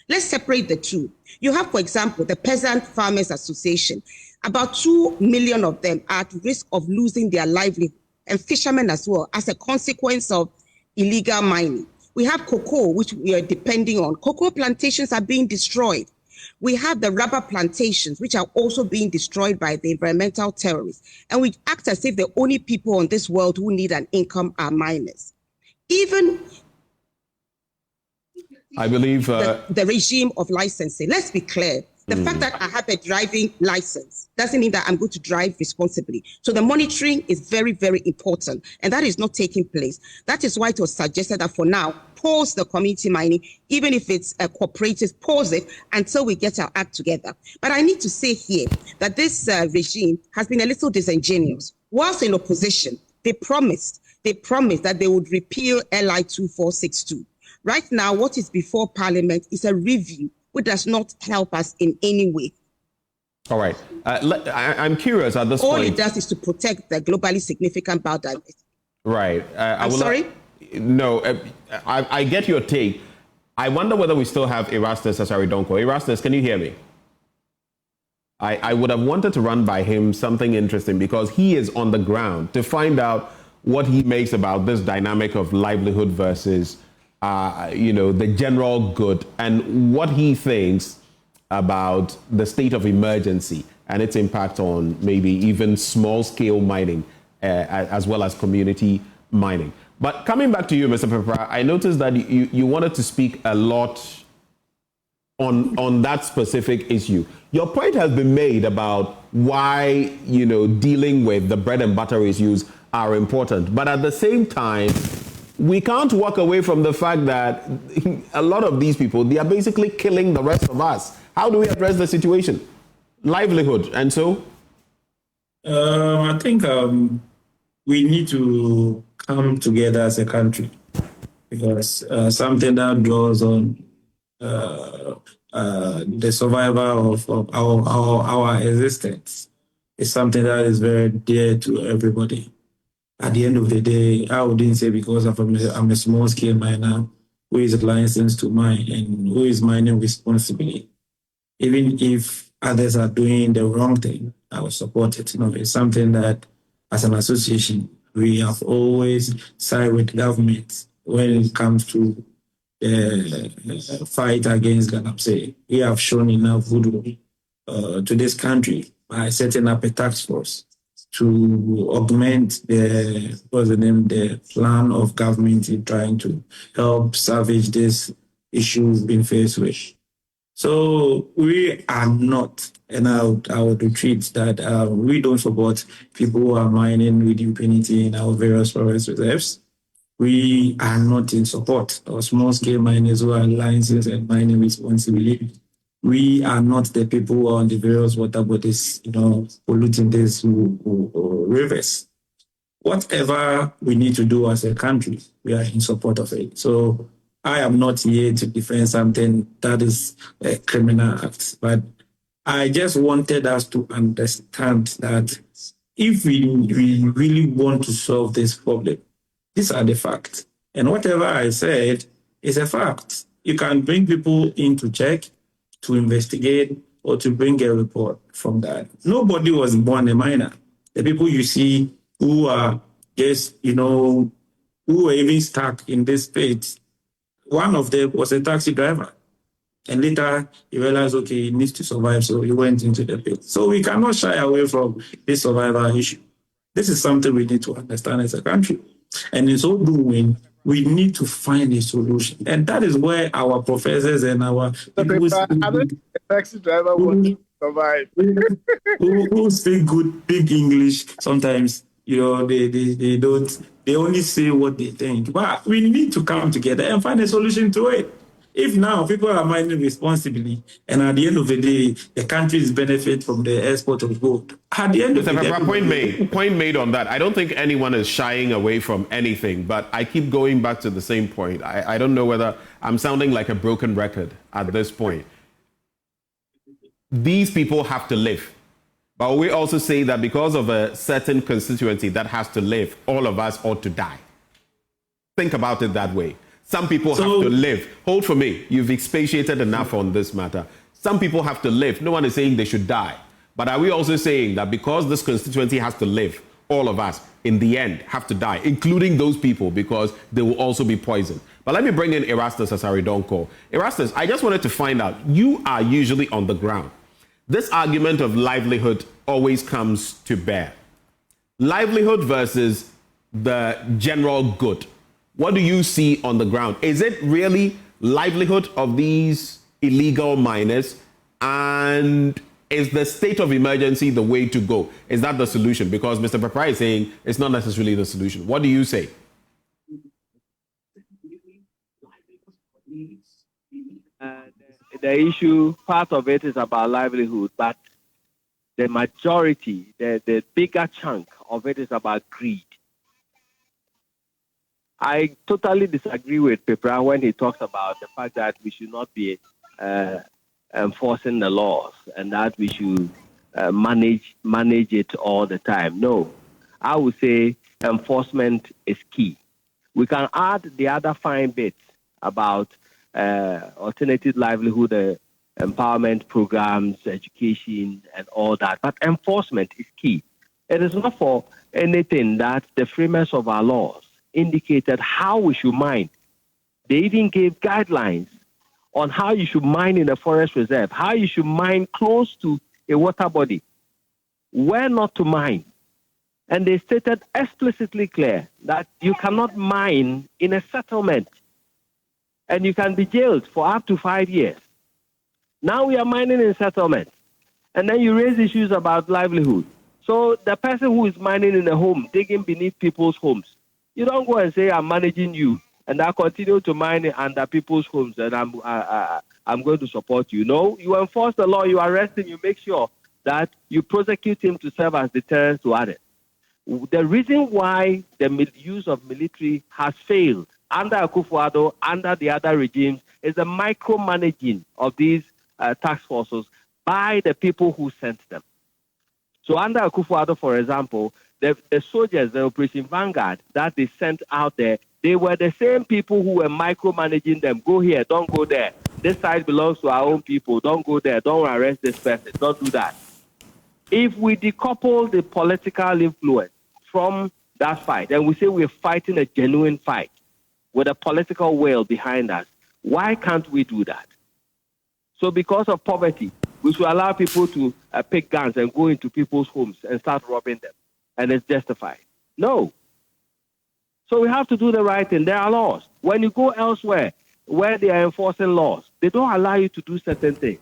Let's separate the two. You have, for example, the Peasant Farmers Association. About 2 million of them are at risk of losing their livelihood, and fishermen as well, as a consequence of illegal mining. We have cocoa, which we are depending on. Cocoa plantations are being destroyed. We have the rubber plantations, which are also being destroyed by the environmental terrorists. And we act as if the only people on this world who need an income are miners. Even I believe the regime of licensing. Let's be clear. The fact that I have a driving license doesn't mean that I'm going to drive responsibly. So the monitoring is very, very important, and that is not taking place. That is why it was suggested that for now, pause the community mining, even if it's a cooperative, pause it until we get our act together. But I need to say here that this regime has been a little disingenuous. Whilst in opposition, they promised that they would repeal LI 2462. Right now, what is before Parliament is a review, which does not help us in any way. All right. I'm curious at this point. All it does is to protect the globally significant biodiversity. Right. I'm sorry? No, I get your take. I wonder whether we still have Erastus Asaridonko. Erastus, can you hear me? I would have wanted to run by him something interesting because he is on the ground to find out what he makes about this dynamic of livelihood versus the general good, and what he thinks about the state of emergency and its impact on maybe even small-scale mining as well as community mining. But coming back to you, Mr. Pepper, I noticed that you wanted to speak a lot on that specific issue. Your point has been made about why, dealing with the bread and butter issues are important. But at the same time, we can't walk away from the fact that a lot of these people, they are basically killing the rest of us. How do we address the situation? Livelihood, and so? I think we need to come together as a country, because something that draws on the survival of our existence is something that is very dear to everybody. At the end of the day, I wouldn't say because I'm a small-scale miner who is licensed to mine and who is mining responsibly. Even if others are doing the wrong thing, I will support it. It's something that, as an association, we have always sided with government when it comes to the fight against galamsey. We have shown enough goodwill to this country by setting up a task force to augment the plan of government in trying to help salvage this issue we've been faced with. So we are not, and I would retreat that we don't support people who are mining with impunity in our various forest reserves. We are not in support of small-scale miners who are licensed and mining responsibly. We are not the people who are on the various water bodies, polluting these rivers. Whatever we need to do as a country, we are in support of it. So I am not here to defend something that is a criminal act, but I just wanted us to understand that if we really want to solve this problem, these are the facts. And whatever I said is a fact. You can bring people in to check, to investigate, or to bring a report from that. Nobody was born a miner. The people you see who are just, who were even stuck in this pit, one of them was a taxi driver. And later he realized, okay, he needs to survive, so he went into the pit. So we cannot shy away from this survival issue. This is something we need to understand as a country. And in so doing, we need to find a solution. And that is where our professors and our people taxi driver will survive. who speak good, big English, sometimes, they only say what they think. But we need to come together and find a solution to it. If now people are mining responsibly, and at the end of the day, the countries benefit from the export of gold. At the end of the day, point made on that. I don't think anyone is shying away from anything, but I keep going back to the same point. I don't know whether I'm sounding like a broken record at this point. These people have to live. But we also say that because of a certain constituency that has to live, all of us ought to die. Think about it that way. Some people have to live. Hold for me. You've expatiated enough on this matter. Some people have to live. No one is saying they should die. But are we also saying that because this constituency has to live, all of us, in the end, have to die, including those people, because they will also be poisoned? But let me bring in Erastus Asaridonko. Erastus, I just wanted to find out, you are usually on the ground. This argument of livelihood always comes to bear. Livelihood versus the general good. What do you see on the ground? Is it really livelihood of these illegal miners? And is the state of emergency the way to go? Is that the solution? Because Mr. Papra is saying it's not necessarily the solution. What do you say? The issue, part of it is about livelihood, but the majority, the bigger chunk of it is about greed. I totally disagree with Pepra when he talks about the fact that we should not be enforcing the laws and that we should manage it all the time. No, I would say enforcement is key. We can add the other fine bits about alternative livelihood, empowerment programs, education, and all that. But enforcement is key. It is not for anything that the framers of our laws indicated how we should mine. They even gave guidelines on how you should mine in a forest reserve, how you should mine close to a water body, where not to mine. And they stated explicitly clear that you cannot mine in a settlement and you can be jailed for up to 5 years. Now we are mining in settlements. And then you raise issues about livelihood. So the person who is mining in a home, digging beneath people's homes, you don't go and say, I'm managing you, and I continue to mine under people's homes, and I'm going to support you. No, you enforce the law, you arrest him, you make sure that you prosecute him to serve as deterrence to others. The reason why the use of military has failed under Akufo-Addo, under the other regimes, is the micromanaging of these task forces by the people who sent them. So under Akufo-Addo, for example, the soldiers, the Operation Vanguard that they sent out there, they were the same people who were micromanaging them. Go here, don't go there. This side belongs to our own people. Don't go there. Don't arrest this person. Don't do that. If we decouple the political influence from that fight, and we say we're fighting a genuine fight with a political will behind us, why can't we do that? So because of poverty, we should allow people to pick guns and go into people's homes and start robbing them. And it's justified. No. So we have to do the right thing. There are laws. When you go elsewhere where they are enforcing laws, they don't allow you to do certain things.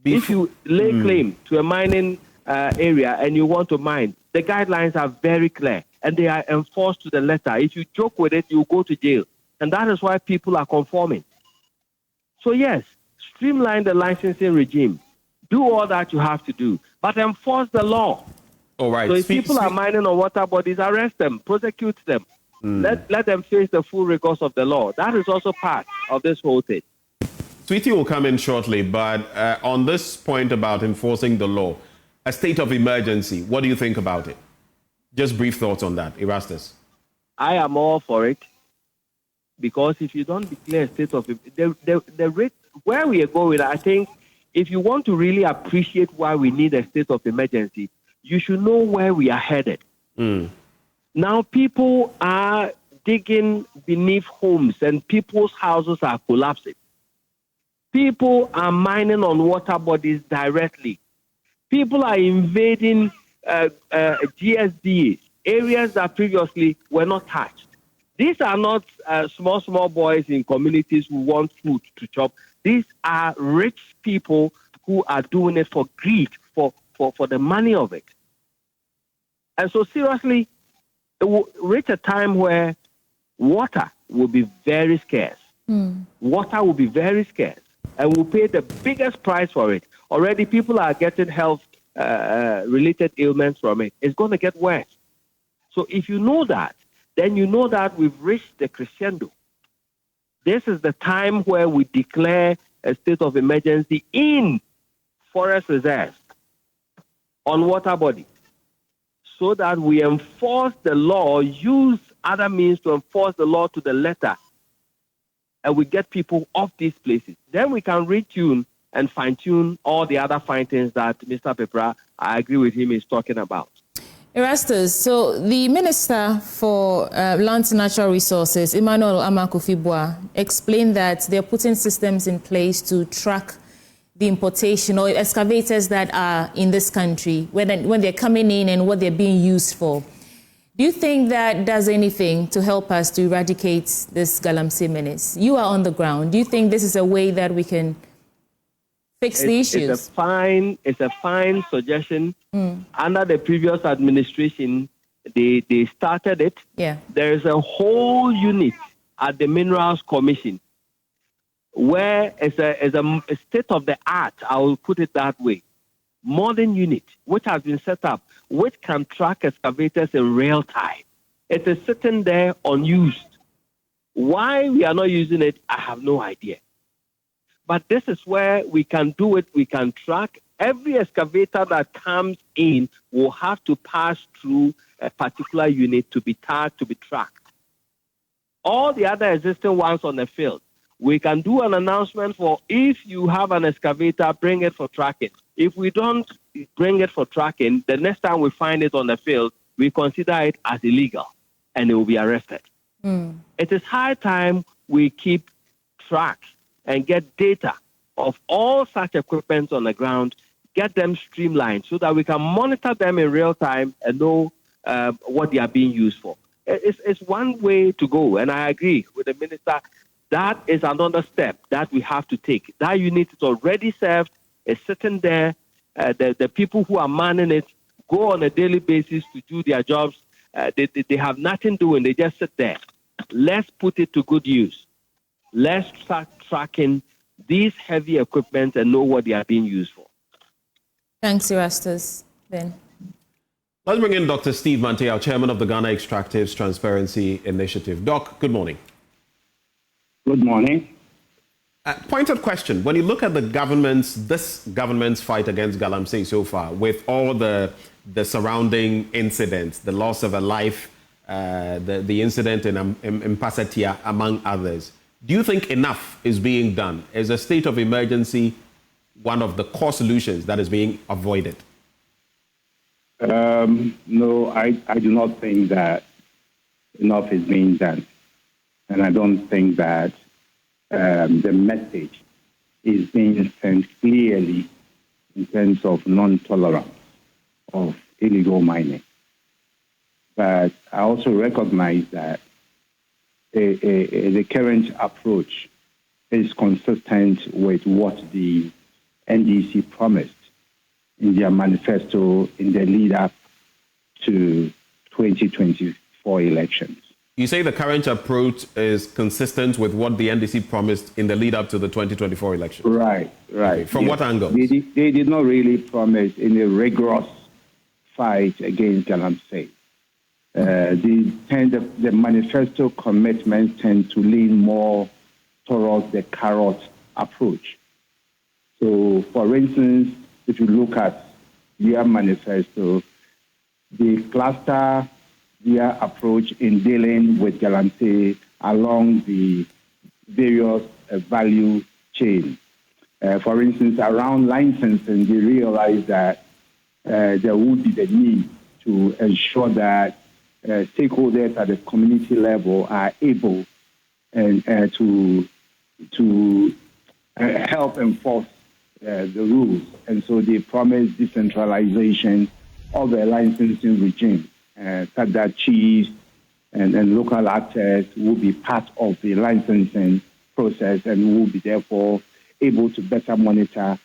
If you lay claim to a mining area and you want to mine, the guidelines are very clear and they are enforced to the letter. If you joke with it, you go to jail. And that is why people are conforming. So yes, streamline the licensing regime. Do all that you have to do, but enforce the law. All right. So if people are mining on water bodies, arrest them, prosecute them. Let them face the full rigors of the law. That is also part of this whole thing. Sweetie will come in shortly, but on this point about enforcing the law, a state of emergency, what do you think about it? Just brief thoughts on that, Erastus. I am all for it, because if you don't declare a state of the rate where we are going, I think if you want to really appreciate why we need a state of emergency, you should know where we are headed. Now, people are digging beneath homes and people's houses are collapsing. People are mining on water bodies directly. People are invading GSDs, areas that previously were not touched. These are not small boys in communities who want food to chop. These are rich people who are doing it for greed, for the money of it. And so seriously, it will reach a time where water will be very scarce. Water will be very scarce, and we'll pay the biggest price for it. Already people are getting health related ailments from it. It's going to get worse. So if you know that, then you know that we've reached the crescendo. This is the time where we declare a state of emergency in forest reserves on water bodies, so that we enforce the law, use other means to enforce the law to the letter, and we get people off these places. Then we can retune and fine-tune all the other findings that Mr. Pepra, I agree with him, is talking about. Erastus, so the Minister for Lands and Natural Resources, Emmanuel Amakufibua, explained that they're putting systems in place to track the importation or excavators that are in this country, when they're coming in and what they're being used for. Do you think that does anything to help us to eradicate this galamsey menace? You are on the ground. Do you think this is a way that we can fix the issues? It's a fine suggestion. Under the previous administration, they started it. Yeah. There is a whole unit at the Minerals Commission where it's a state of the art, I will put it that way, modern unit which has been set up, which can track excavators in real time. It is sitting there unused. Why we are not using it, I have no idea. But this is where we can do it. We can track. Every excavator that comes in will have to pass through a particular unit to be tagged, to be tracked. All the other existing ones on the field, we can do an announcement for, if you have an excavator, bring it for tracking. If we don't bring it for tracking, the next time we find it on the field, we consider it as illegal and it will be arrested. It is high time we keep track and get data of all such equipment on the ground, get them streamlined so that we can monitor them in real time and know what they are being used for. It's one way to go, and I agree with the minister. That is another step that we have to take. That unit is already served, it's sitting there. The people who are manning it go on a daily basis to do their jobs. They have nothing doing, they just sit there. Let's put it to good use. Let's start tracking these heavy equipment and know what they are being used for. Thanks, Erastus. Ben. Let's bring in Dr. Steve Mantea, chairman of the Ghana Extractives Transparency Initiative. Doc, good morning. Good morning. Pointed question. When you look at this government's fight against galamsey so far, with all the surrounding incidents, the loss of a life, the incident in Mpasatia, among others, do you think enough is being done? Is a state of emergency one of the core solutions that is being avoided? No, I do not think that enough is being done. And I don't think that the message is being sent clearly in terms of non-tolerance of illegal mining. But I also recognize that the current approach is consistent with what the NDC promised in their manifesto in the lead up to 2024 elections. You say the current approach is consistent with what the NDC promised in the lead up to the 2024 election. Right. Okay. From what angle? They did not really promise any rigorous fight against galamsey. The manifesto commitments tend to lean more towards the carrot approach. So, for instance, if you look at their manifesto, they cluster their approach in dealing with galamsey along the various value chain. For instance, around licensing, they realize that there would be the need to ensure that stakeholders at the community level are able to help enforce the rules. And so they promise decentralization of the licensing regime. Such that chiefs and local actors will be part of the licensing process and will be therefore able to better monitor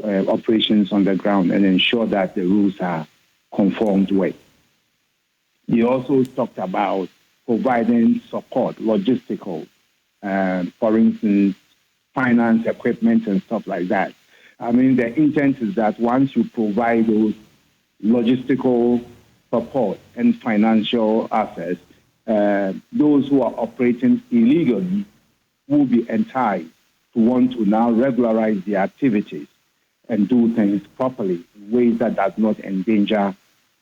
operations on the ground and ensure that the rules are conformed with. They also talked about providing support, logistical for instance, finance, equipment, and stuff like that. I mean, the intent is that once you provide those logistical support and financial access, those who are operating illegally will be enticed to want to now regularize their activities and do things properly in ways that does not endanger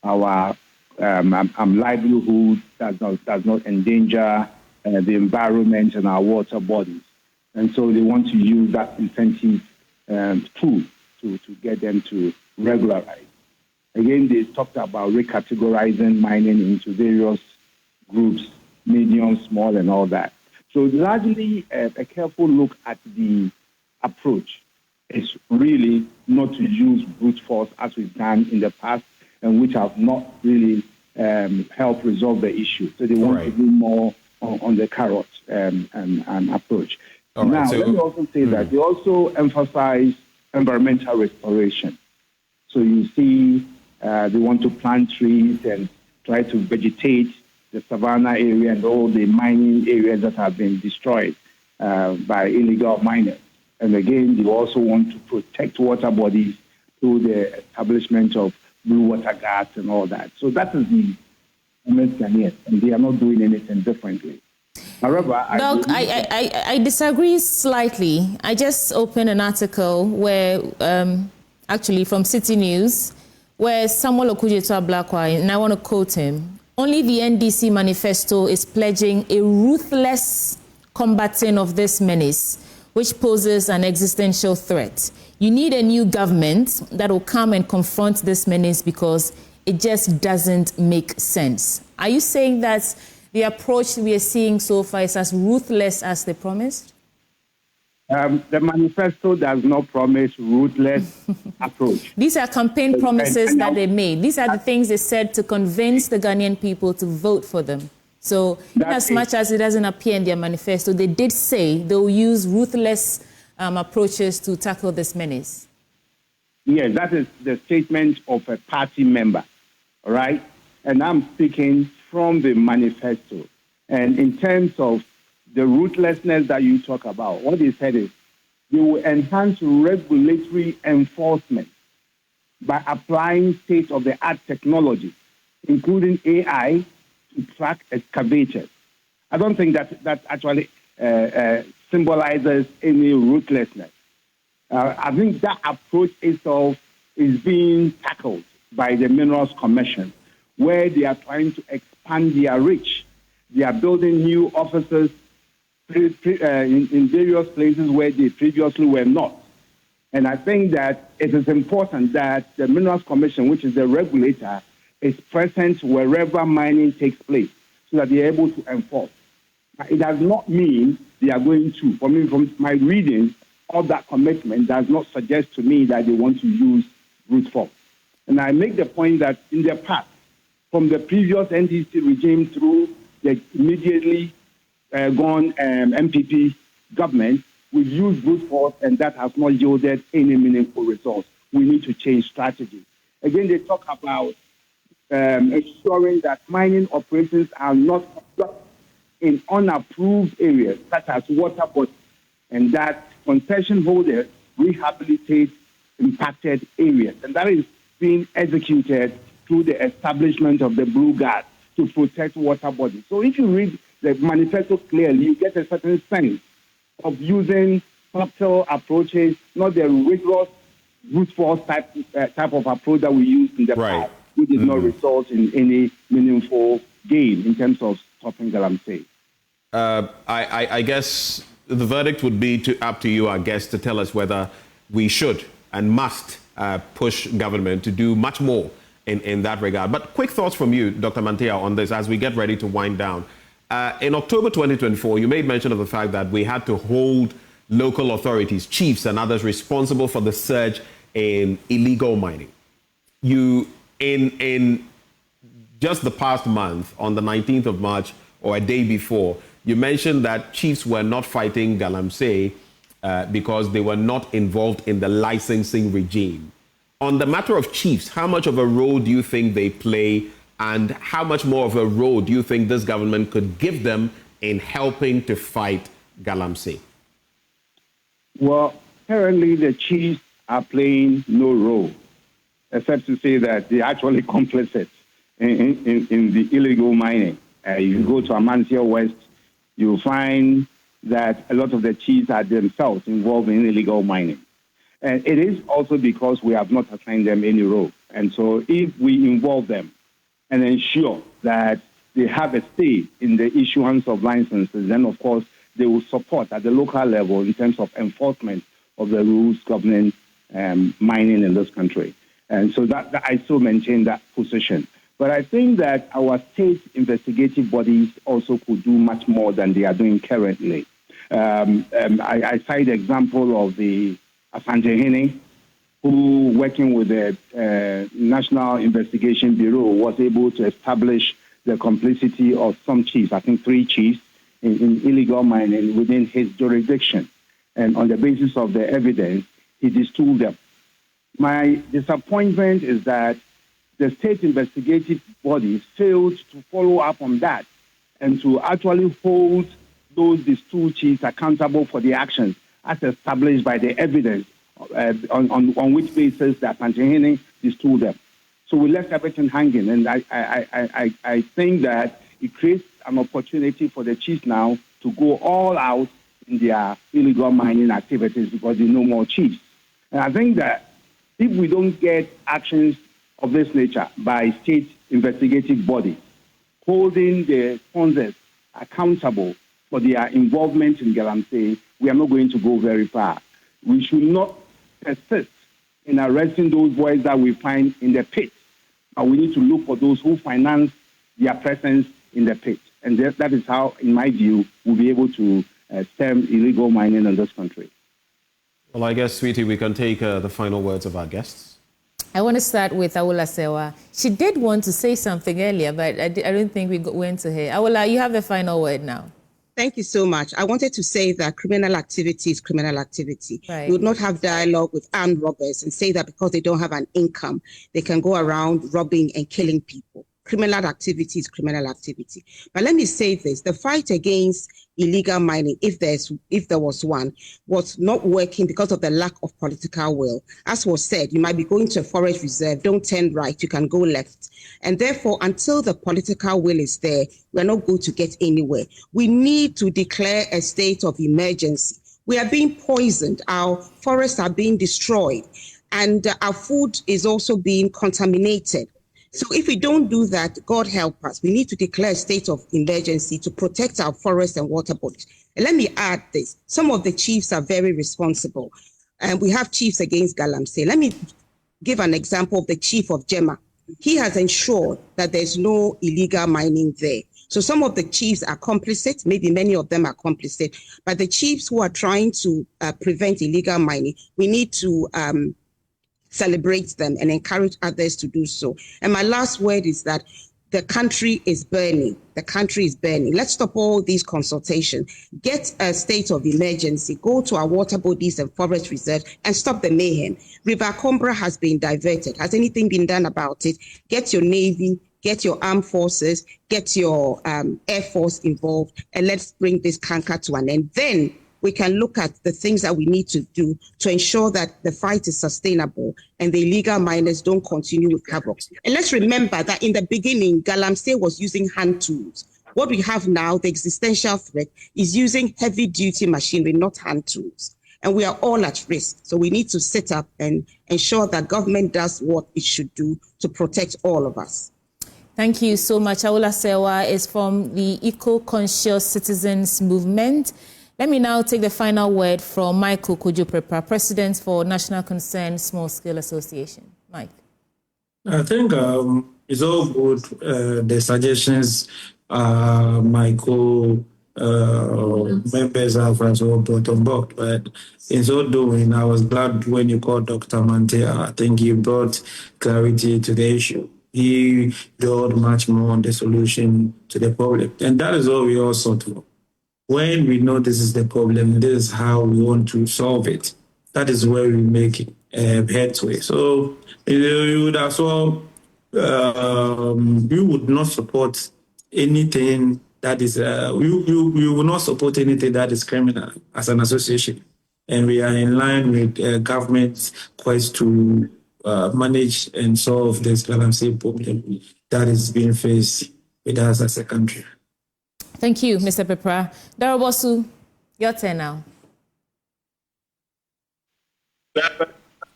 our livelihood, does not endanger the environment and our water bodies. And so they want to use that incentive tool to get them to regularize. Again, they talked about recategorizing mining into various groups, medium, small, and all that. So largely, a careful look at the approach is really not to use brute force as we've done in the past and which have not really helped resolve the issue. So they want to do more on the carrot approach. Now, let me also say that they also emphasize environmental restoration. So you see they want to plant trees and try to vegetate the savanna area and all the mining areas that have been destroyed by illegal miners. And again, they also want to protect water bodies through the establishment of blue water guards and all that. So that is the Ghanaians, and they are not doing anything differently. However, Doc, I disagree slightly. I just opened an article where, actually from City News, where Samuel Okudzeto Ablakwa, and I want to quote him, only the NDC manifesto is pledging a ruthless combating of this menace, which poses an existential threat. You need a new government that will come and confront this menace because it just doesn't make sense. Are you saying that the approach we are seeing so far is as ruthless as they promised? The manifesto does not promise ruthless approach. These are campaign promises that they made. These are the things they said to convince the Ghanaian people to vote for them. So as much as it doesn't appear in their manifesto, they did say they'll use ruthless approaches to tackle this menace. Yes, that is the statement of a party member, all right? And I'm speaking from the manifesto. And in terms of the ruthlessness that you talk about, what they said is they will enhance regulatory enforcement by applying state-of-the-art technology, including AI, to track excavators. I don't think that actually symbolizes any ruthlessness. I think that approach itself is being tackled by the Minerals Commission, where they are trying to expand their reach. They are building new offices in various places where they previously were not. And I think that it is important that the Minerals Commission, which is the regulator, is present wherever mining takes place so that they are able to enforce. But it does not mean they are going to. For me, from my reading of that commitment, does not suggest to me that they want to use brute force. And I make the point that in the past, from the previous NDC regime through the immediately gone MPP government, we've used brute force, and that has not yielded any meaningful results. We need to change strategy. Again, they talk about ensuring that mining operations are not in unapproved areas, such as water bodies, and that concession holders rehabilitate impacted areas. And that is being executed through the establishment of the Blue Guard to protect water bodies. So if you read the manifesto clearly, you get a certain sense of using subtle approaches, not the rigorous brute force type of approach that we used in the past, which did not result in any meaningful gain in terms of stopping galamsey. I guess the verdict would be up to you, I guess, to tell us whether we should and must push government to do much more in that regard. But quick thoughts from you, Dr. Mantia, on this as we get ready to wind down. In October 2024, you made mention of the fact that we had to hold local authorities, chiefs and others responsible for the surge in illegal mining. You, in just the past month, on the 19th of March or a day before, you mentioned that chiefs were not fighting galamsey because they were not involved in the licensing regime. On the matter of chiefs, how much of a role do you think they play, and how much more of a role do you think this government could give them in helping to fight galamsey? Well, currently the chiefs are playing no role, except to say that they're actually complicit in the illegal mining. You go to Mpasatia West, you'll find that a lot of the chiefs are themselves involved in illegal mining. And it is also because we have not assigned them any role. And so if we involve them and ensure that they have a say in the issuance of licenses, then of course they will support at the local level in terms of enforcement of the rules governing mining in this country. And so that I still maintain that position. But I think that our state investigative bodies also could do much more than they are doing currently. I cite the example of the Asante, who, working with the National Investigation Bureau, was able to establish the complicity of some chiefs, I think 3 chiefs, in illegal mining within his jurisdiction. And on the basis of the evidence, he distooled them. My disappointment is that the state investigative bodies failed to follow up on that and to actually hold those distooled chiefs accountable for the actions as established by the evidence on which basis that Mpasatia distooled them. So we left everything hanging, and I think that it creates an opportunity for the chiefs now to go all out in their illegal mining activities because they know more chiefs. And I think that if we don't get actions of this nature by state investigative bodies holding the sponsors accountable for their involvement in galamsey, we are not going to go very far. We should not persist in arresting those boys that we find in the pit. But we need to look for those who finance their presence in the pit. And that is how, in my view, we'll be able to stem illegal mining in this country. Well, I guess, sweetie, we can take the final words of our guests. I want to start with Awula Sewa. She did want to say something earlier, but I don't think we went to her. Awula, you have the final word now. Thank you so much. I wanted to say that criminal activity is criminal activity. Right. We would not have dialogue with armed robbers and say that because they don't have an income, they can go around robbing and killing people. Criminal activity is criminal activity. But let me say this, the fight against illegal mining, if there was one, was not working because of the lack of political will. As was said, you might be going to a forest reserve, don't turn right, you can go left. And therefore, until the political will is there, we're not going to get anywhere. We need to declare a state of emergency. We are being poisoned, our forests are being destroyed, and our food is also being contaminated. So if we don't do that, God help us. We need to declare a state of emergency to protect our forests and water bodies. And let me add this. Some of the chiefs are very responsible. And we have chiefs against galamsey. Let me give an example of the chief of Jema. He has ensured that there's no illegal mining there. So some of the chiefs are complicit, maybe many of them are complicit, but the chiefs who are trying to prevent illegal mining, we need to celebrate them and encourage others to do so. And my last word is that the country is burning. The country is burning. Let's stop all these consultations. Get a state of emergency. Go to our water bodies and forest reserves and stop the mayhem. River Combra has been diverted. Has anything been done about it? Get your Navy, get your armed forces, get your Air Force involved, and let's bring this canker to an end. Then we can look at the things that we need to do to ensure that the fight is sustainable and the illegal miners don't continue with havoc. And let's remember that in the beginning, galamsey was using hand tools. What we have now, the existential threat, is using heavy-duty machinery, not hand tools. And we are all at risk. So we need to sit up and ensure that government does what it should do to protect all of us. Thank you so much. Awula Sewa is from the Eco-Conscious Citizens Movement. Let me now take the final word from Michael Kojo-Prepa, President for National Concern Small Scale Association. Mike. I think it's all good, the suggestions Michael members have also brought on board. But in so doing, I was glad when you called Dr. Mantea. I think he brought clarity to the issue. He built much more on the solution to the problem. And that is what we also do. When we know this is the problem, this is how we want to solve it. That is where we make headway. So you would as well, we would not support anything that is, we will not support anything that is criminal as an association. And we are in line with government's quest to manage and solve this galamsey problem that is being faced with us as a country. Thank you, Mr. Pepra. Darobosu, your turn now.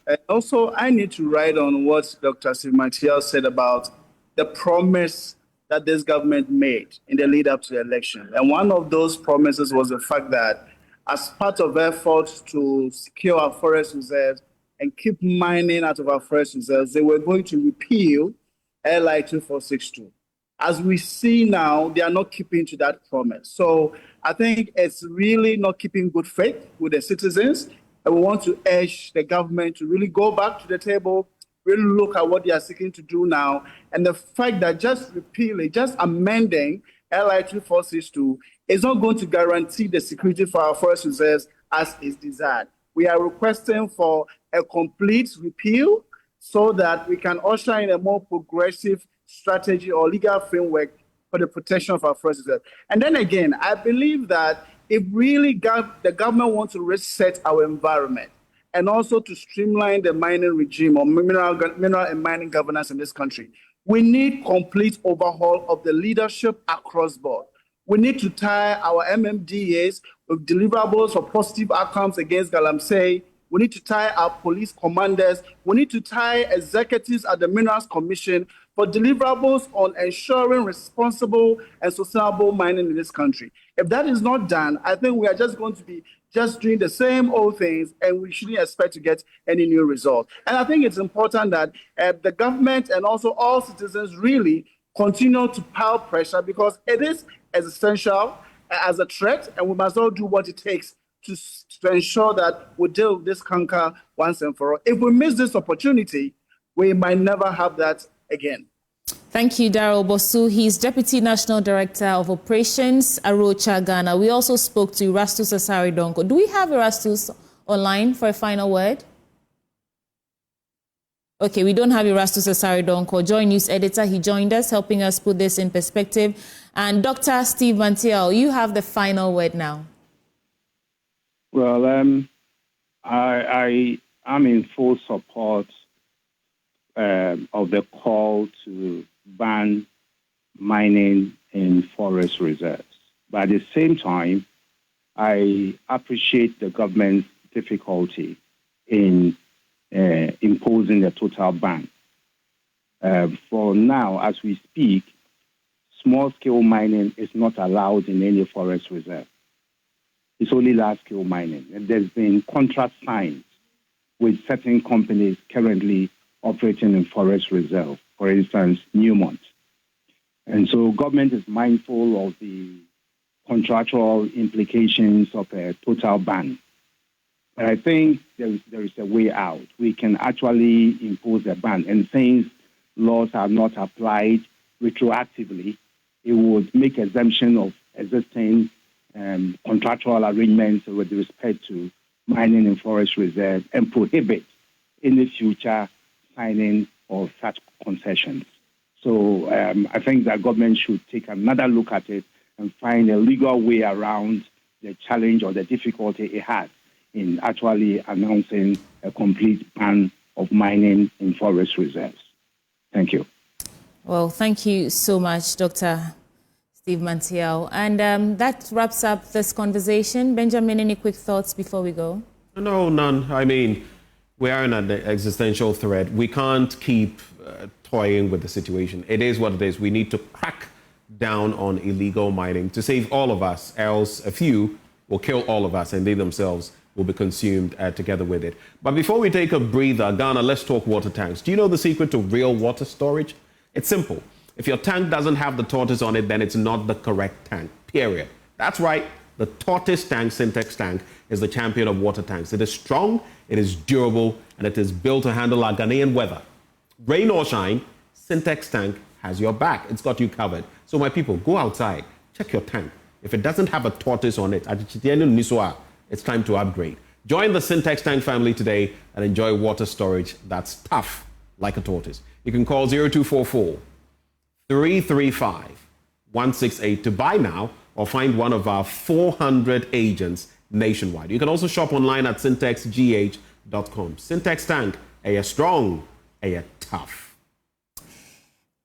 And also, I need to write on what Dr. Mpasatia said about the promise that this government made in the lead up to the election. And one of those promises was the fact that as part of efforts to secure our forest reserves and keep mining out of our forest reserves, they were going to repeal LI 2462. As we see now, they are not keeping to that promise. So I think it's really not keeping good faith with the citizens. And we want to urge the government to really go back to the table, really look at what they are seeking to do now. And the fact that just repealing, just amending LI 2462 is not going to guarantee the security for our forest reserves as is desired. We are requesting for a complete repeal so that we can usher in a more progressive strategy or legal framework for the protection of our forest reserves. And then again, I believe that if really the government wants to reset our environment and also to streamline the mining regime or mineral and mining governance in this country, we need complete overhaul of the leadership across board. We need to tie our MMDAs with deliverables for positive outcomes against galamsey. We need to tie our police commanders. We need to tie executives at the Minerals Commission for deliverables on ensuring responsible and sustainable mining in this country. If that is not done, I think we are just going to be just doing the same old things, and we shouldn't expect to get any new results. And I think it's important that the government and also all citizens really continue to pile pressure, because it is existential as a threat, and we must all do what it takes to ensure that we deal with this canker once and for all. If we miss this opportunity, we might never have that again. Thank you, Darobosu. He's Deputy National Director of Operations, Arocha, Ghana. We also spoke to Erastus Asari Donko. Do we have Erastus online for a final word? Okay, we don't have Erastus Asari Donko, Joy News editor. He joined us, helping us put this in perspective. And Dr. Steve Mantiel, you have the final word now. Well, I am in full support of the call to ban mining in forest reserves. But at the same time, I appreciate the government's difficulty in imposing a total ban. For now, as we speak, small-scale mining is not allowed in any forest reserve. It's only large-scale mining. And there's been contract signs with certain companies currently operating in forest reserve, for instance, Newmont. And so government is mindful of the contractual implications of a total ban. But I think there is a way out. We can actually impose a ban. And since laws are not applied retroactively, it would make exemption of existing contractual arrangements with respect to mining in forest reserve and prohibit any future signing of such concessions. So I think that government should take another look at it and find a legal way around the challenge or the difficulty it has in actually announcing a complete ban of mining in forest reserves. Thank you. Well, thank you so much, Dr. Steve Mantiel. And that wraps up this conversation. Benjamin, any quick thoughts before we go? No, none. I mean, we are in an existential threat. We can't keep toying with the situation. It is what it is. We need to crack down on illegal mining to save all of us, else a few will kill all of us and they themselves will be consumed together with it. But before we take a breather, Ghana, let's talk water tanks. Do you know the secret to real water storage? It's simple. If your tank doesn't have the tortoise on it, then it's not the correct tank, period. That's right. The tortoise tank, Syntex tank, is the champion of water tanks. It is strong, it is durable, and it is built to handle our Ghanaian weather. Rain or shine, Syntex tank has your back. It's got you covered. So my people, go outside, check your tank. If it doesn't have a tortoise on it, it's time to upgrade. Join the Syntex tank family today and enjoy water storage that's tough like a tortoise. You can call 0244 335 168 to buy now or find one of our 400 agents nationwide. You can also shop online at syntexgh.com. Syntex Tank, a strong, a tough.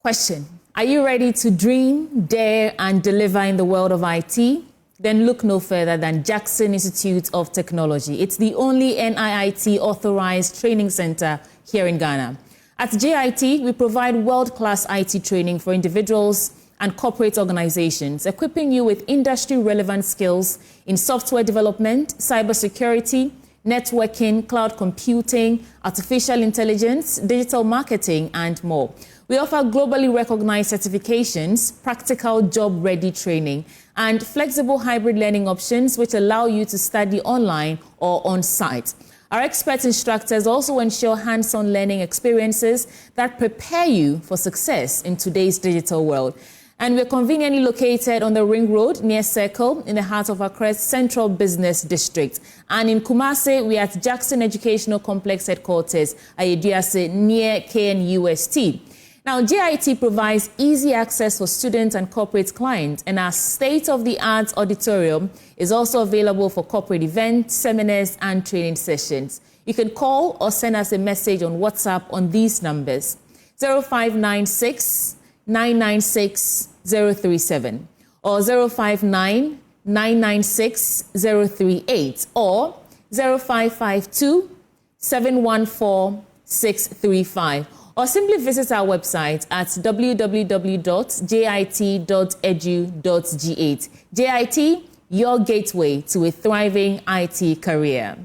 Question: are you ready to dream, dare, and deliver in the world of IT? Then look no further than Jackson Institute of Technology. It's the only NIIT authorized training center here in Ghana. At JIT, we provide world-class IT training for individuals and corporate organizations, equipping you with industry-relevant skills in software development, cybersecurity, networking, cloud computing, artificial intelligence, digital marketing, and more. We offer globally recognized certifications, practical job-ready training, and flexible hybrid learning options which allow you to study online or on-site. Our expert instructors also ensure hands-on learning experiences that prepare you for success in today's digital world. And we're conveniently located on the Ring Road near Circle in the heart of Accra's Central Business District. And in Kumasi, we are at Jackson Educational Complex Headquarters, Ayeduase, near KNUST. Now, JIT provides easy access for students and corporate clients, and our state-of-the-art auditorium is also available for corporate events, seminars, and training sessions. You can call or send us a message on WhatsApp on these numbers: 0596 996 037 or 059 996 038 or 0552 714 635. Or simply visit our website at www.jit.edu.gh. JIT, your gateway to a thriving IT career.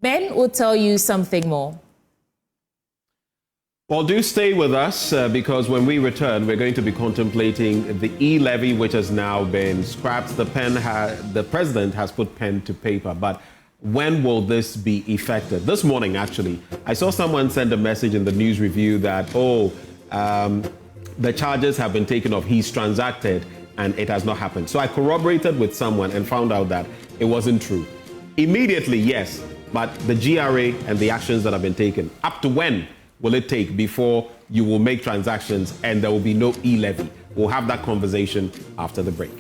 Ben will tell you something more. Well, do stay with us because when we return, we're going to be contemplating the e-levy, which has now been scrapped. The president has put pen to paper, but when will this be effective? This morning, actually, I saw someone send a message in the news review that, the charges have been taken off. He's transacted and it has not happened. So I corroborated with someone and found out that it wasn't true. Immediately, yes, but the GRA and the actions that have been taken, up to when will it take before you will make transactions and there will be no e-levy? We'll have that conversation after the break.